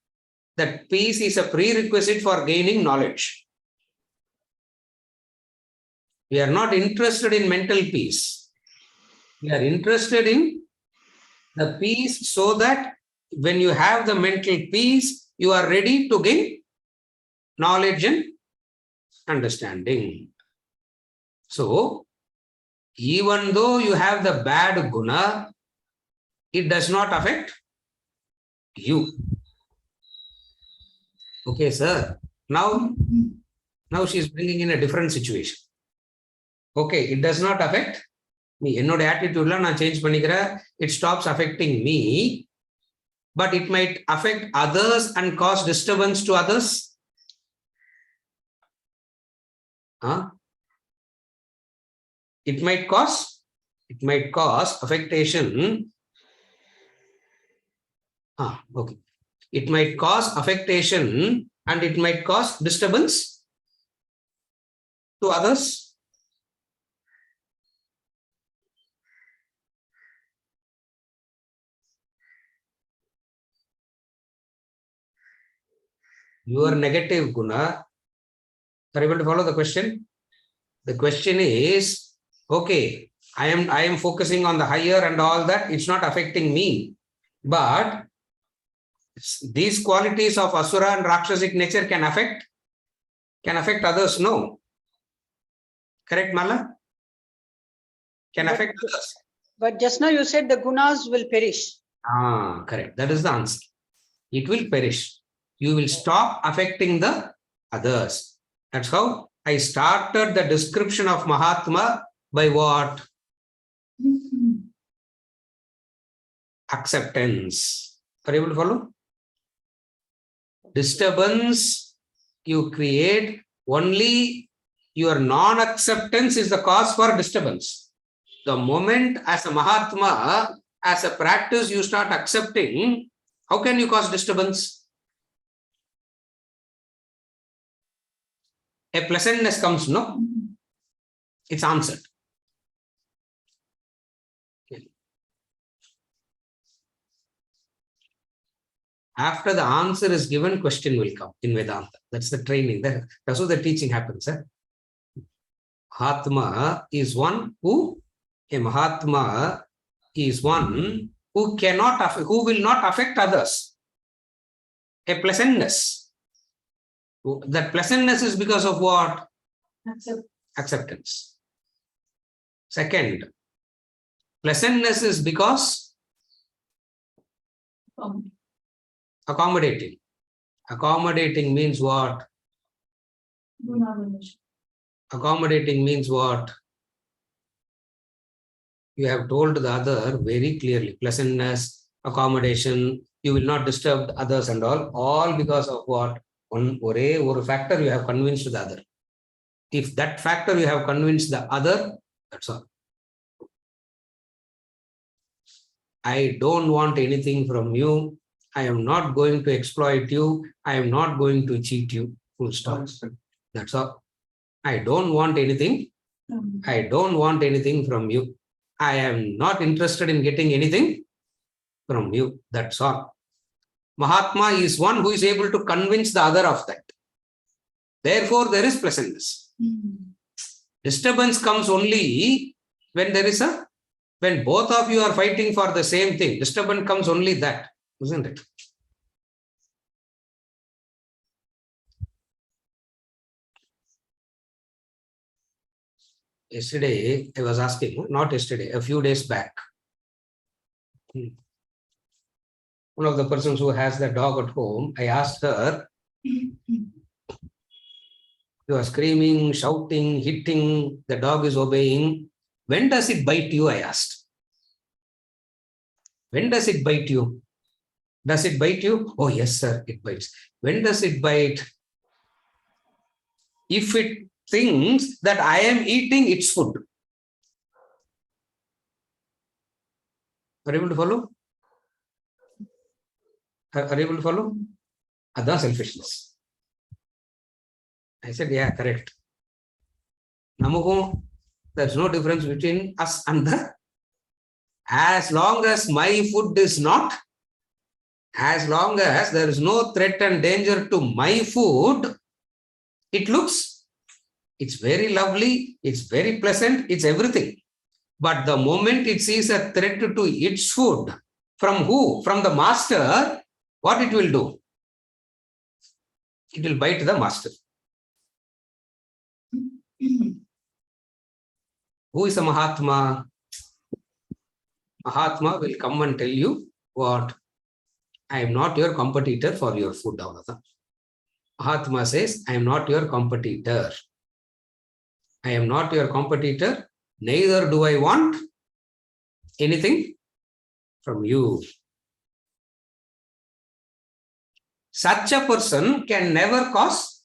that peace is a prerequisite for gaining knowledge. We are not interested in mental peace. We are interested in the peace so that when you have the mental peace, you are ready to gain knowledge and understanding. So, even though you have the bad guna, it does not affect you. Okay, sir. Now she is bringing in a different situation. Okay, it does not affect me. Ennode attitude la na change panikira. It stops affecting me, but it might affect others and cause disturbance to others. Huh? It might cause affectation. Okay. It might cause affectation and it might cause disturbance to others. Your negative guna. Are you able to follow the question? The question is, okay, I am focusing on the higher and all that. It's not affecting me, but these qualities of Asura and Rakshasic nature can affect others. No. Correct, Mala? Can affect others. But just now you said the gunas will perish. Correct. That is the answer. It will perish. You will stop affecting the others. That's how I started the description of Mahatma by what? Acceptance. Are you able to follow? Disturbance you create, only your non-acceptance is the cause for disturbance. The moment as a Mahatma, as a practice you start accepting, how can you cause disturbance? A pleasantness comes, no? It's answered. After the answer is given, question will come in Vedanta. That's the training. That's how the teaching happens. Mahatma is one who, a Mahatma is one who will not affect others. A pleasantness. That pleasantness is because of what? Acceptance. Second, pleasantness is because accommodating. Accommodating means what? Accommodating means what? You have told the other very clearly. Pleasantness, accommodation, you will not disturb the others and all because of what? One factor you have convinced the other. If that factor you have convinced the other, that's all. I don't want anything from you. I am not going to exploit you. I am not going to cheat you. Full stop. That's all. I don't want anything. I don't want anything from you. I am not interested in getting anything from you. That's all. Mahatma is one who is able to convince the other of that. Therefore, there is pleasantness. Disturbance comes only when when both of you are fighting for the same thing. Disturbance comes only that, isn't it? Yesterday, I was asking, not yesterday, a few days back. One of the persons who has the dog at home, I asked her, you are screaming, shouting, hitting, the dog is obeying. When does it bite you? I asked. When does it bite you? Does it bite you? Oh, yes, sir, it bites. When does it bite? If it thinks that I am eating its food. Are you able to follow? Are you able to follow? That's selfishness. I said, yeah, correct. Namuko, there's no difference between us and the. As long as my food is not, as long as there is no threat and danger to my food, it's very lovely, it's very pleasant, it's everything. But the moment it sees a threat to its food, from who? From the master, what it will do? It will bite the master. Who is a Mahatma? Mahatma will come and tell you what? I am not your competitor for your food. Mahatma says, I am not your competitor. I am not your competitor. Neither do I want anything from you. Such a person can never cause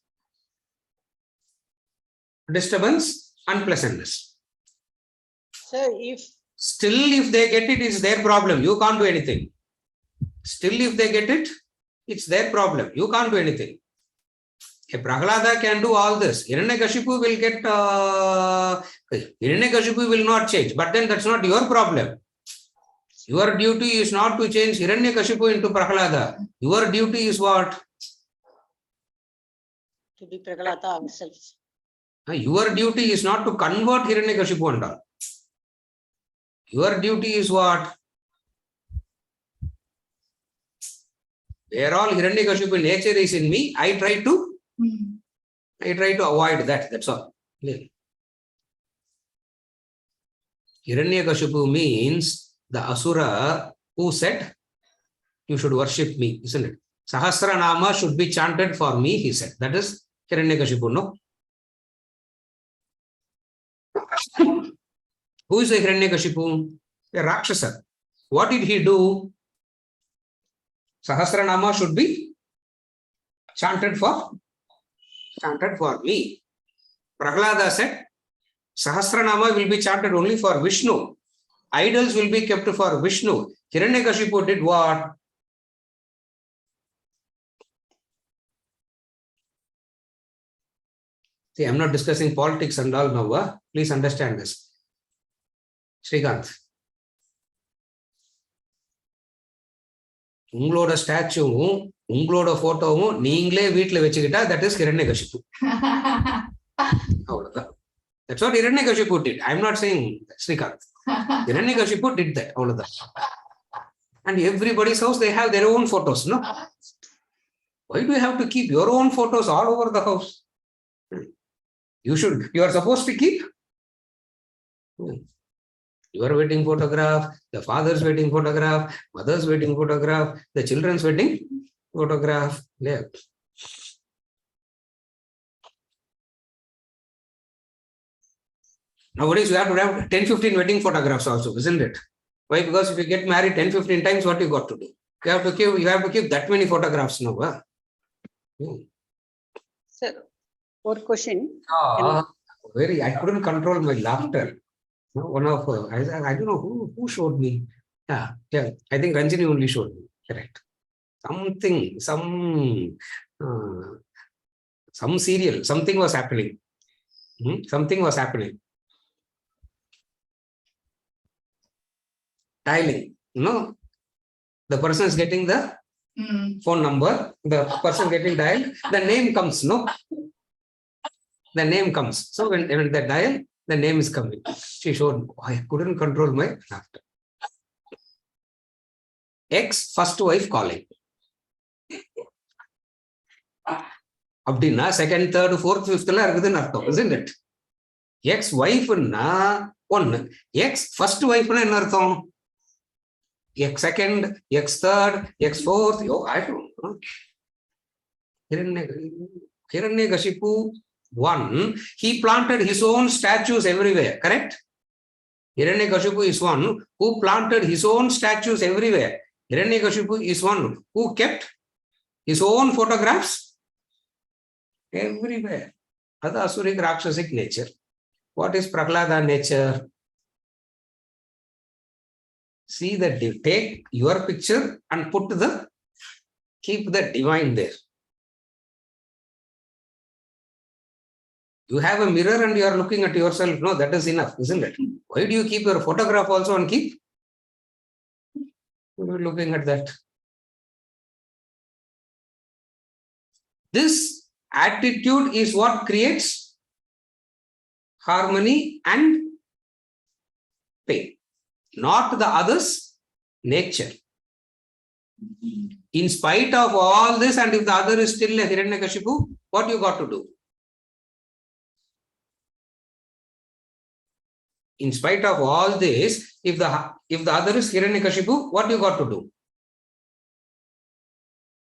disturbance, unpleasantness. Sir, Still, if they get it, it's their problem. You can't do anything. Still, if they get it, it's their problem. You can't do anything. A Prahlada can do all this. Hiranyakashipu will get, Hiranyakashipu will not change. But then that's not your problem. Your duty is not to change Hiranyakashipu into Prahlada. Your duty is what? To be Prahlada ourselves. Your duty is not to convert Hiranyakashipu and all. Your duty is what? Where all Hiranyakashipu nature is in me, I try to avoid that. That's all. Hiranyakashipu means the Asura who said, you should worship me, isn't it? Sahasra Nama should be chanted for me, he said. That is Hiranyakashipu, no? Who is a Hiranyakashipu? A Rakshasa. What did he do? Sahasra Nama should be chanted for me. Prahlada said, Sahasra Nama will be chanted only for Vishnu. Idols will be kept for Vishnu. Hiranyakashipu did what? See, I'm not discussing politics and all now. Please understand this. Srikanth. உங்களோட ஸ்டாச்சுவும் உங்களோட போட்டோவும் நீங்களே வீட்டுல வச்சுக்கிட்டா that is Hiranyakashipu. அவ்வளவுதான். That's what Hiranyakashipu did. I'm not saying Srikanth. Hiranyakashipu did that. அவ்வளவுதான். And everybody's house, they have their own photos, no? Why do you have to keep your own photos all over the house? You are supposed to keep your wedding photograph, the father's wedding photograph, mother's wedding photograph, the children's wedding photograph. Yeah. Nowadays, you have to have 10-15 wedding photographs also, isn't it? Why? Because if you get married 10-15 times, what you got to do? You have to keep that many photographs now. Sir, one question. I couldn't control my laughter. One of I don't know who showed me. Yeah. I think Ranjini only showed me. Correct. Some serial. Something was happening. Something was happening. Dialing. The person is getting the phone number. The person getting dialed. The name comes. No. the name comes. So when the dial, the name is coming. She showed, I couldn't control my laughter. Ex first wife calling. Abdina, second, third, fourth, fifth, isn't it? Ex wife na one. Ex first wife na anartham. Ex second, ex third, ex fourth. Oh, I don't know. Hiranyakashipu, one, he planted his own statues everywhere, correct? Hiranyakashipu is one who planted his own statues everywhere. Hiranyakashipu is one who kept his own photographs everywhere. That's Asuric Rakshasic nature. What is Prahlada nature? See that, take your picture and keep the divine there. You have a mirror and you are looking at yourself. No, that is enough, isn't it? Why do you keep your photograph also and keep looking at that? This attitude is what creates harmony and pain, not the other's nature. In spite of all this, and if the other is still a Hiranyakashipu, what you got to do? In spite of all this, if the other is Hiranyakashipu, what you got to do?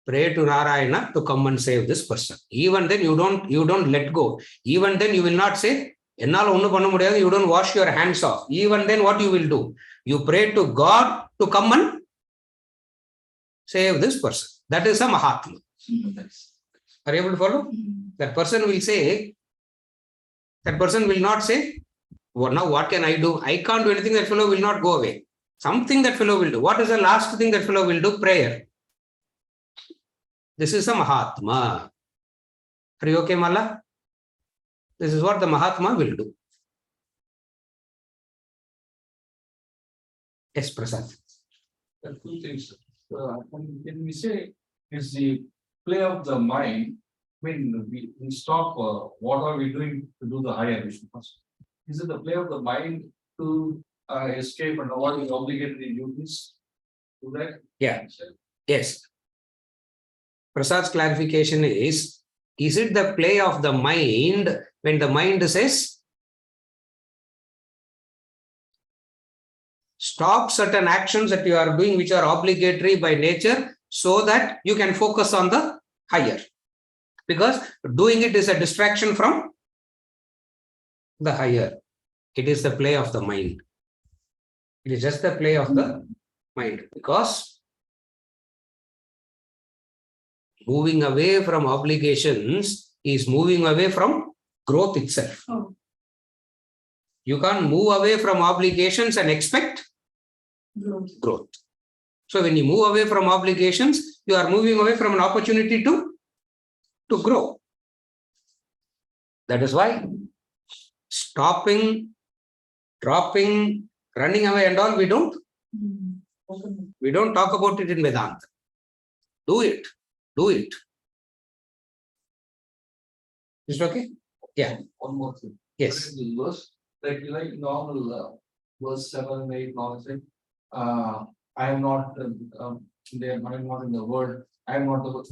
Pray to Narayana to come and save this person. Even then you don't let go. Even then you will not say, you don't wash your hands off. Even then what you will do? You pray to God to come and save this person. That is a Mahatma. Are you able to follow? That person will not say, well, now what can I do? I can't do anything. That fellow will not go away. Something that fellow will do. What is the last thing that fellow will do? Prayer. This is a Mahatma. Are you okay, Mala? This is what the Mahatma will do. Yes, Prasad. There are two things. When we say it's the play of the mind, when we stop, what are we doing to do the higher vision first? Is it the play of the mind to escape and avoid the obligatory duties? Do that? Yeah. Yes. Prasad's clarification is it the play of the mind when the mind says, stop certain actions that you are doing which are obligatory by nature so that you can focus on the higher? Because doing it is a distraction from the higher. It is the play of the mind. It is just the play of the mind. Because moving away from obligations is moving away from growth itself. Oh. You can't move away from obligations and expect growth. So when you move away from obligations, you are moving away from an opportunity to grow. That is why stopping, dropping, running away and all, we don't talk about it in Vedanta. Do it. Do it. Is it okay? Yeah. One more thing. Yes. This verse, like normal verse 7 and 8, now say, I am not in the world, I am not the world.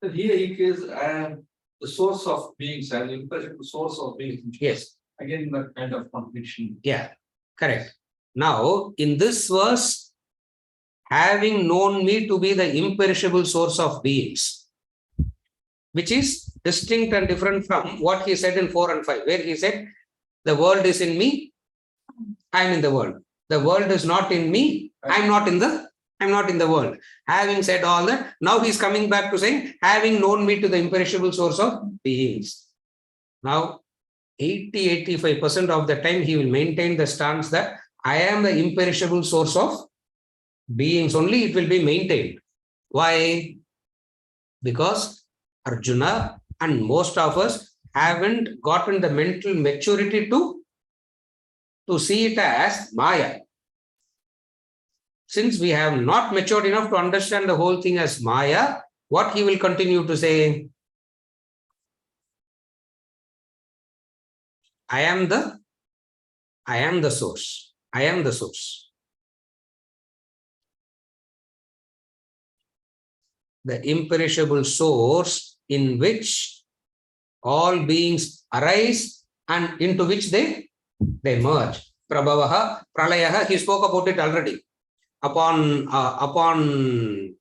So here he says, I am the source of being, the source of being. Yes. Again, that kind of contradiction. Yeah, correct. Now, in this verse, having known me to be the imperishable source of beings, which is distinct and different from what he said in 4 and 5, where he said, the world is in me, I am in the world. The world is not in me, I am not in the world. Having said all that, now he is coming back to saying, having known me to the imperishable source of beings. Now, 80-85% of the time he will maintain the stance that I am the imperishable source of beings. Only it will be maintained. Why? Because Arjuna and most of us haven't gotten the mental maturity to see it as Maya. Since we have not matured enough to understand the whole thing as Maya, what he will continue to say? I am the source. I am the source. The imperishable source in which all beings arise and into which they merge. Prabhavaha, Pralayaha, he spoke about it already. Upon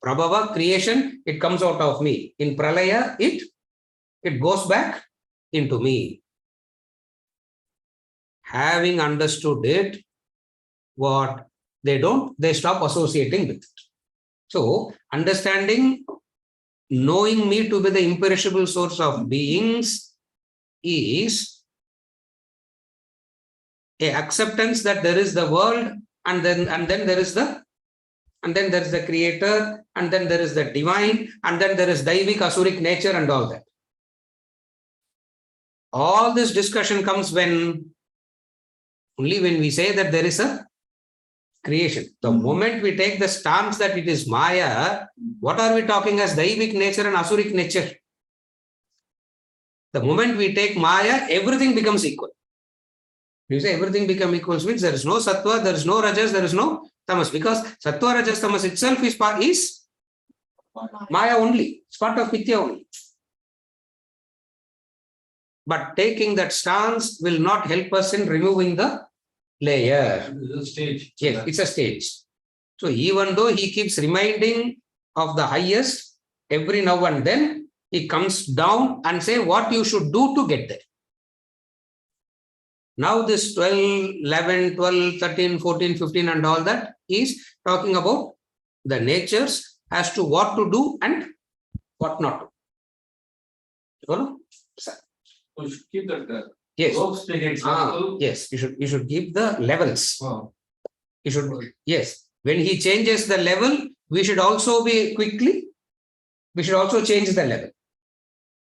Prabhava, creation, it comes out of me. In Pralaya, it goes back into me. Having understood it, what they don't, they stop associating with it. So, understanding, knowing me to be the imperishable source of beings is a acceptance that there is the world, and then there is the creator, and then there is the divine, and then there is Daivik, Asuric nature and all that. All this discussion comes only when we say that there is a creation. The moment we take the stance that it is Maya, what are we talking as Daivik nature and Asuric nature? The moment we take Maya, everything becomes equal. You say everything becomes equal, means there is no Sattva, there is no Rajas, there is no Tamas, because Sattva, Rajas, Tamas itself is Maya only. It's part of Mitya only. But taking that stance will not help us in removing the layer. It's a stage. Yes, it's a stage. So even though he keeps reminding of the highest every now and then, he comes down and say what you should do to get there. Now this 12, 11, 12, 13, 14, 15 and all that is talking about the natures as to what to do and what not to. You know? So you should keep that. Yes. Example. Yes, you should keep the levels. Oh. You should, yes. When he changes the level, we should also change the level.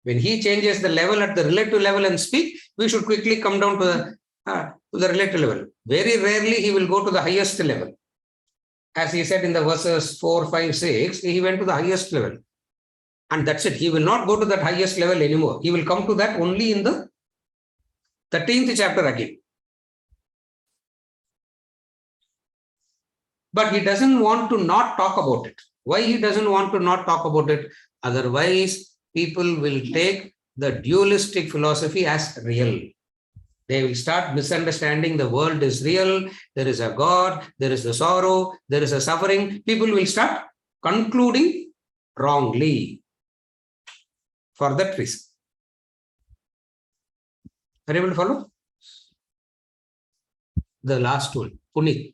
When he changes the level at the relative level and speak, we should quickly come down to the relative level. Very rarely he will go to the highest level. As he said in the verses 4, 5, 6, he went to the highest level. And that's it. He will not go to that highest level anymore. He will come to that only in the 13th chapter again. But he doesn't want to not talk about it. Why he doesn't want to not talk about it? Otherwise, people will take the dualistic philosophy as real. They will start misunderstanding the world is real, there is a God, there is the sorrow, there is a suffering. People will start concluding wrongly for that reason. Are you able to follow? The last one, Punit.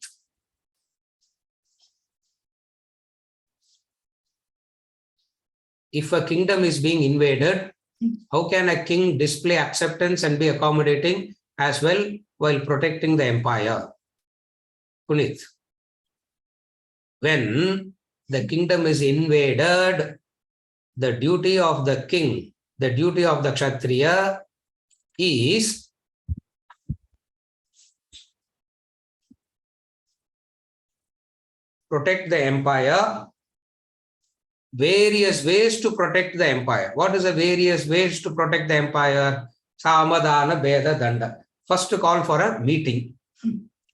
If a kingdom is being invaded, how can a king display acceptance and be accommodating as well while protecting the empire? Punit. When the kingdom is invaded, the duty of the king, the duty of the Kshatriya is protect the empire. Various ways to protect the empire. What is the various ways to protect the empire? Samadana, Beda, Danda. First to call for a meeting.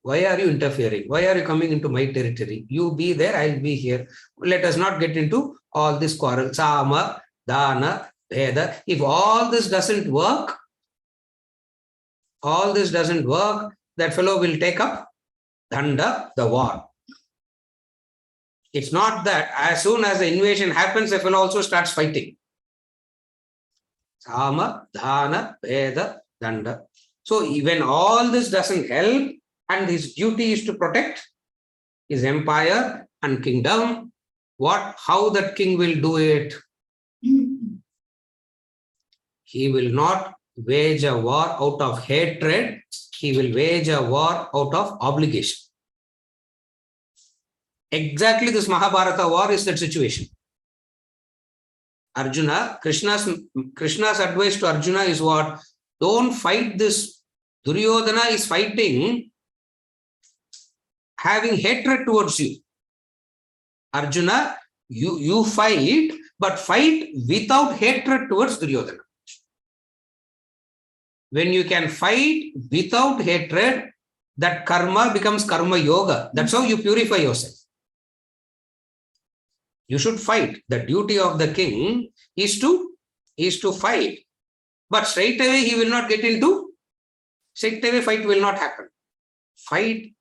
Why are you interfering? Why are you coming into my territory? You be there, I'll be here. Let us not get into all this quarrel. Sama, Dana, Beda. If all this doesn't work, that fellow will take up Danda, the war. It's not that as soon as the invasion happens, the fellow also starts fighting. Sama, Dhana, Veda, Danda. So when all this doesn't help and his duty is to protect his empire and kingdom, how that king will do it? He will not wage a war out of hatred. He will wage a war out of obligation. Exactly this Mahabharata war is that situation. Arjuna, Krishna's advice to Arjuna is what? Don't fight this. Duryodhana is fighting, having hatred towards you. Arjuna, you fight, but fight without hatred towards Duryodhana. When you can fight without hatred, that karma becomes karma yoga. That's how you purify yourself. You should fight. The duty of the king is to fight. But straight away he will not get into, straight away fight will not happen. Fight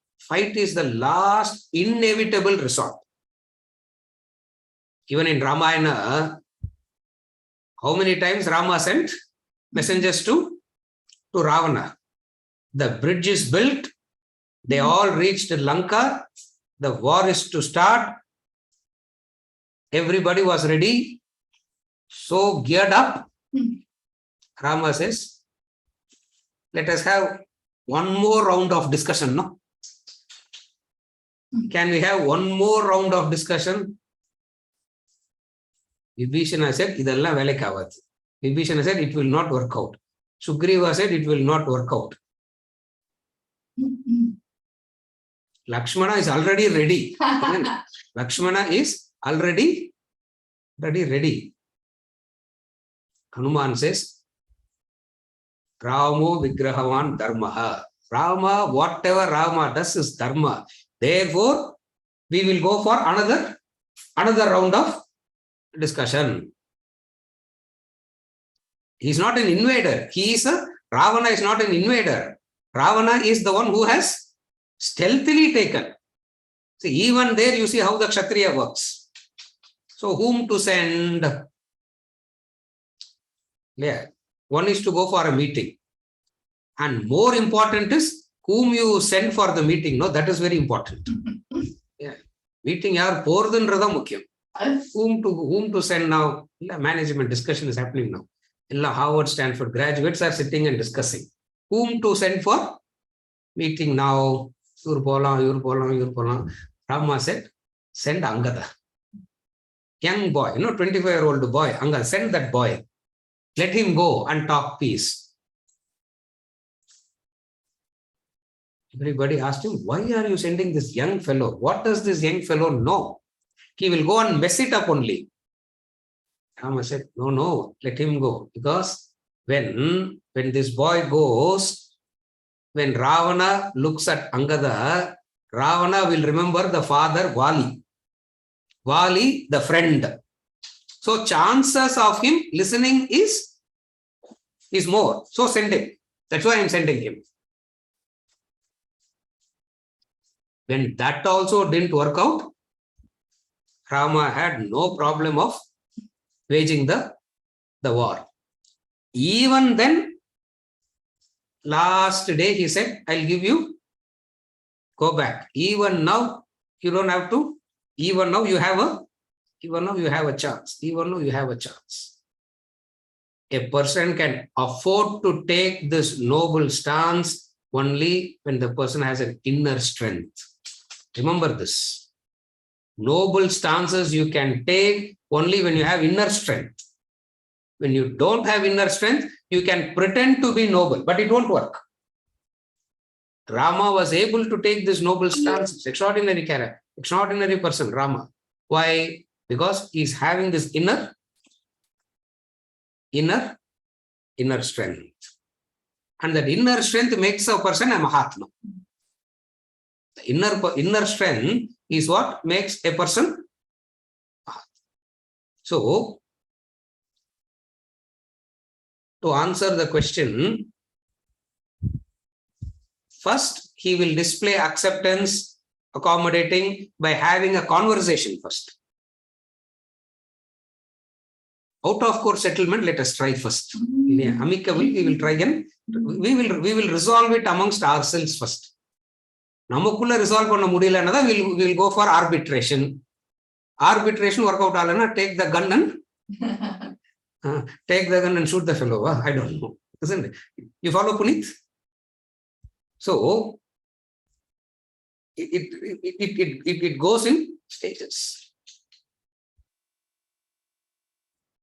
is the last inevitable resort. Even in Ramayana, how many times Rama sent messengers to Ravana? The bridge is built. They all reached Lanka. The war is to start. Everybody was ready. So geared up. Rama says, let us have one more round of discussion, no? Can we have one more round of discussion? Vibhishana said, idella velekavadu. Vibhishana said, it will not work out. Sugriva said, it will not work out. Lakshmana is already ready. Lakshmana is already ready. Hanuman says, Ramo Vigrahavan Dharmaha. Rama, whatever Rama does is Dharma. Therefore, we will go for another round of discussion. He is not an invader. Ravana is not an invader. Ravana is the one who has stealthily taken. See, even there you see how the Kshatriya works. So, whom to send? Yeah. One is to go for a meeting. And more important is whom you send for the meeting. No, that is very important. Yeah. Meeting yaar porudundradha mukyam. Whom to send now? Management discussion is happening now. Harvard, Stanford graduates are sitting and discussing. Whom to send for meeting now? Rama said, send Angada. Young boy, 25-year-old boy. Angada, send that boy. Let him go and talk peace. Everybody asked him, why are you sending this young fellow? What does this young fellow know? He will go and mess it up only. Rama said, no, let him go. Because when this boy goes, when Ravana looks at Angada, Ravana will remember the father Vali. Vali, the friend. So chances of him listening is more. So send him. That's why I am sending him. When that also didn't work out, Rama had no problem of waging the war. Even then, last day he said, I'll give you, go back. Even now, you don't have to. Even now you have a chance. Even now you have a chance. A person can afford to take this noble stance only when the person has an inner strength. Remember this. Noble stances you can take only when you have inner strength. When you don't have inner strength, you can pretend to be noble, but it won't work. Rama was able to take this noble stance. Extraordinary character, extraordinary person, Rama. Why? Because he's having this inner strength. And that inner strength makes a person a Mahatma. The inner strength is what makes a person. So, to answer the question, first, he will display acceptance, accommodating by having a conversation first. Out of court settlement, let us try first. Amicable, we will try again. We will resolve it amongst ourselves first. Namakulla resolve panna mudiyala, we will go for arbitration. Arbitration work out alana, take the gun and shoot the fellow. I don't know. Isn't it? You follow Puneet? So it goes in stages.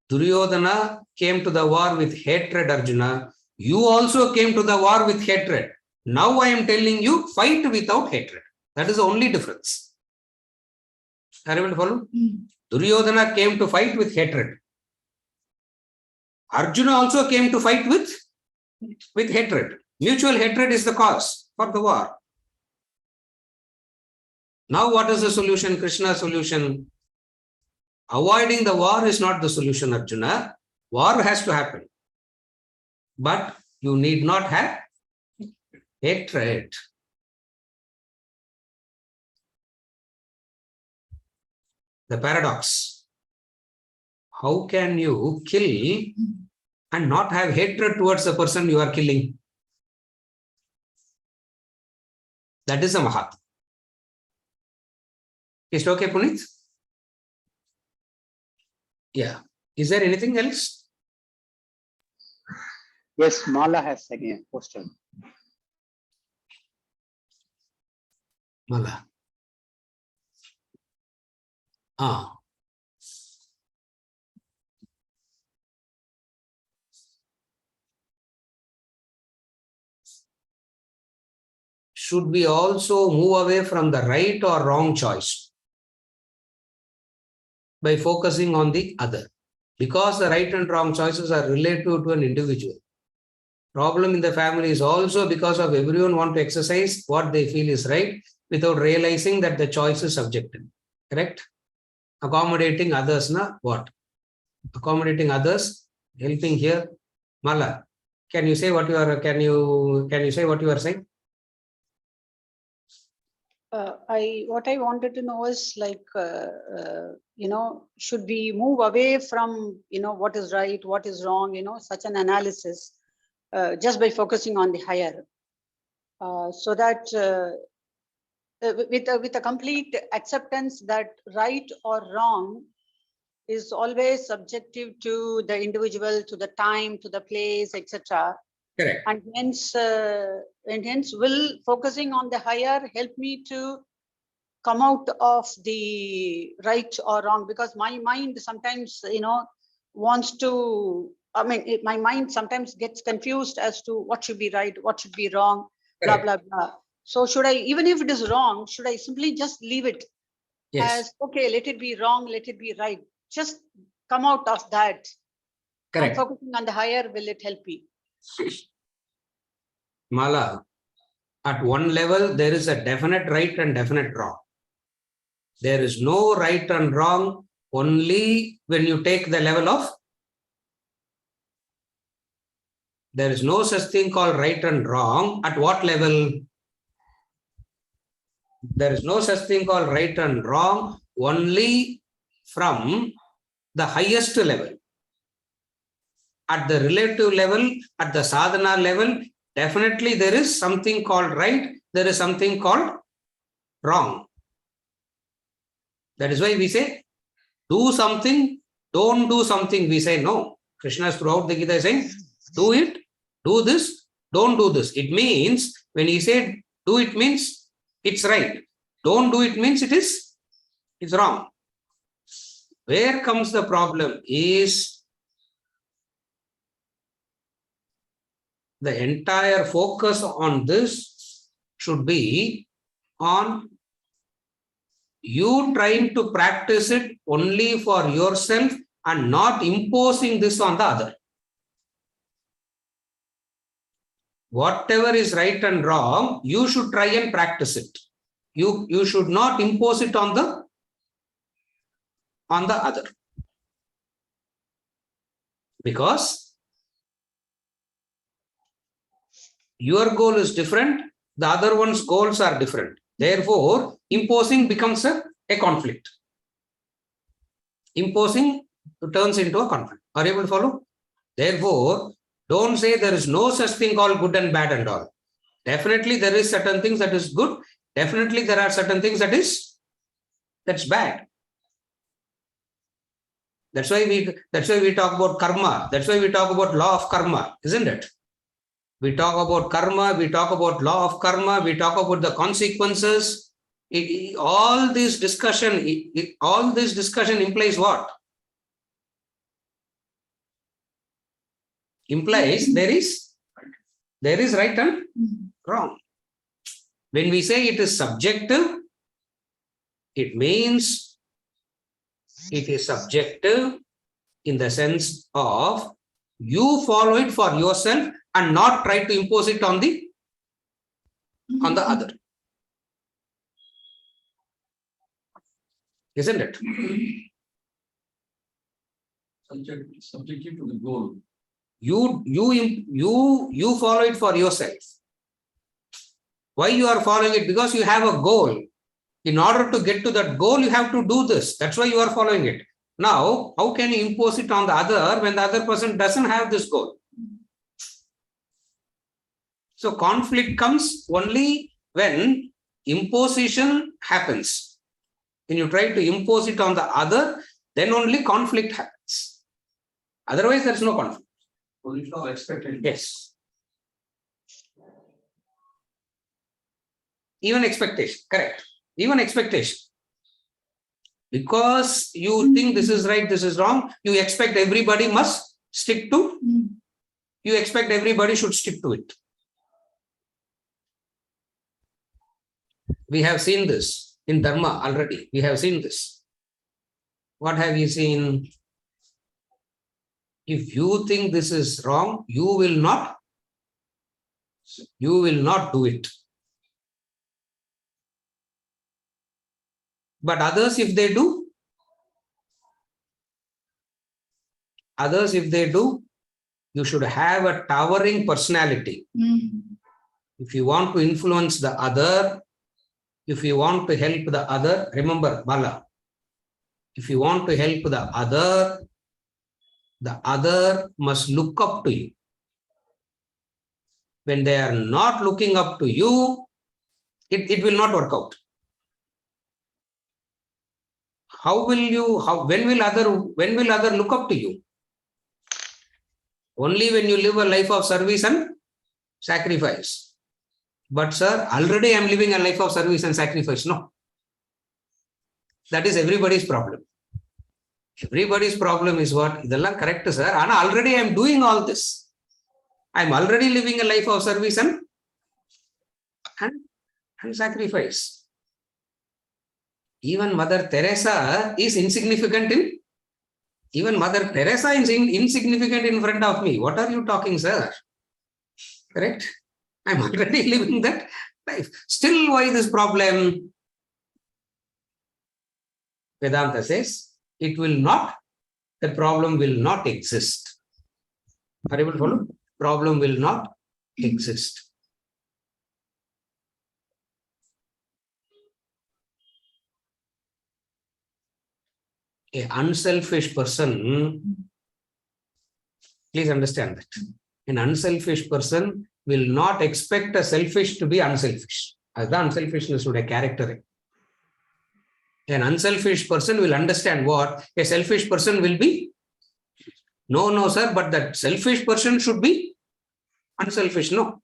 Duryodhana came to the war with hatred, Arjuna. You also came to the war with hatred. Now I am telling you, fight without hatred. That is the only difference. Are you able to follow? Duryodhana came to fight with hatred. Arjuna also came to fight with With hatred. Mutual hatred is the cause for the war. Now what is the solution? Krishna's solution? Avoiding the war is not the solution, Arjuna. War has to happen. But you need not have hatred. The paradox. How can you kill and not have hatred towards the person you are killing? That is a Mahat. Is it okay, Punit? Yeah. Is there anything else? Yes, Mala has again question. Mala. Should we also move away from the right or wrong choice by focusing on the other? Because the right and wrong choices are relative to an individual. Problem in the family is also because of everyone want to exercise what they feel is right without realizing that the choice is subjective. Correct? Accommodating others, na what? Accommodating others, helping here. Mala, can you say what you are? Can you say what you are saying? What I wanted to know is like, should we move away from, what is right, what is wrong, such an analysis, just by focusing on the higher, so that with a complete acceptance that right or wrong is always subjective to the individual, to the time, to the place, etc. Correct. And hence will focusing on the higher help me to come out of the right or wrong, because my mind sometimes, wants to, my mind sometimes gets confused as to what should be right, what should be wrong, blah, Correct. blah, blah. So should I, even if it is wrong, should I simply just leave it as, okay, let it be wrong, let it be right. Just come out of that. Correct. And focusing on the higher, will it help me? Mala, at one level, there is a definite right and definite wrong. There is no right and wrong only when you take the level of. There is no such thing called right and wrong. At what level? There is no such thing called right and wrong only from the highest level. At the relative level, at the sadhana level, definitely there is something called right, there is something called wrong. That is why we say, do something, don't do something, we say no. Krishna throughout the Gita is saying, do it, do this, don't do this. It means, when he said do it means it's right. Don't do it means it's wrong. Where comes the problem is, the entire focus on this should be on you trying to practice it only for yourself and not imposing this on the other. Whatever is right and wrong, you should try and practice it. You should not impose it on the other. Because your goal is different, the other one's goals are different. Therefore, imposing becomes a conflict. Imposing turns into a conflict. Are you able to follow? Therefore, don't say there is no such thing called good and bad and all. Definitely there is certain things that is good. Definitely there are certain things that's bad. That's why we talk about karma. That's why we talk about law of karma, isn't it? We talk about karma, we talk about law of karma, we talk about the consequences. All this discussion implies what? Implies there is right and wrong. When we say it is subjective, it means it is subjective in the sense of you follow it for yourself and not try to impose it on the other. Isn't it? Subjective to the goal. You follow it for yourself. Why you are following it? Because you have a goal. In order to get to that goal, you have to do this. That's why you are following it. Now, how can you impose it on the other when the other person doesn't have this goal? So conflict comes only when imposition happens. When you try to impose it on the other, then only conflict happens. Otherwise, there is no conflict. Positional expectation. Yes. Even expectation, correct. Even expectation. Because you think this is right, this is wrong, you expect everybody must stick to, you expect everybody should stick to it. We have seen this in Dharma already. We have seen this. What have you seen? If you think this is wrong, you will not do it. But others, if they do, you should have a towering personality. If you want to influence the other, if you want to help the other, remember Bala, if you want to help the other must look up to you. When they are not looking up to you, it will not work out. When will other look up to you? Only when you live a life of service and sacrifice. But sir, already I am living a life of service and sacrifice. No. That is everybody's problem. Everybody's problem is what? Idella correct, sir. And already I am doing all this. I am already living a life of service and sacrifice. Even Mother Teresa is insignificant insignificant in front of me. What are you talking, sir? Correct? I'm already living that life. Still, why this problem? Vedanta says, the problem will not exist. Are you able to follow? Problem will not exist. An unselfish person, please understand that. An unselfish person will not expect a selfish to be unselfish. As the unselfishness would a character. An unselfish person will understand what a selfish person will be. No, sir, but that selfish person should be unselfish. No.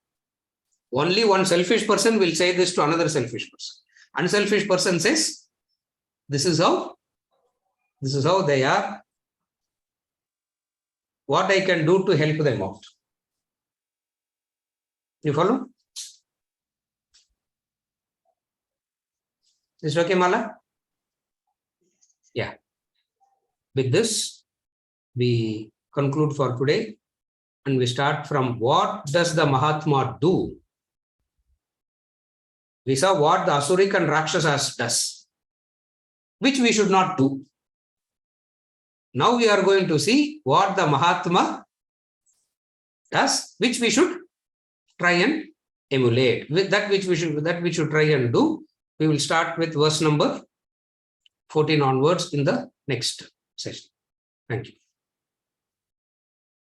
Only one selfish person will say this to another selfish person. Unselfish person says, this is how they are. What I can do to help them out. You follow? Is it okay, Mala? Yeah. With this, we conclude for today and we start from what does the Mahatma do? We saw what the Asuric and Rakshasas does, which we should not do. Now we are going to see what the Mahatma does, which we should try and emulate. With that which we should try and do. We will start with verse number 14 onwards in the next session. Thank you.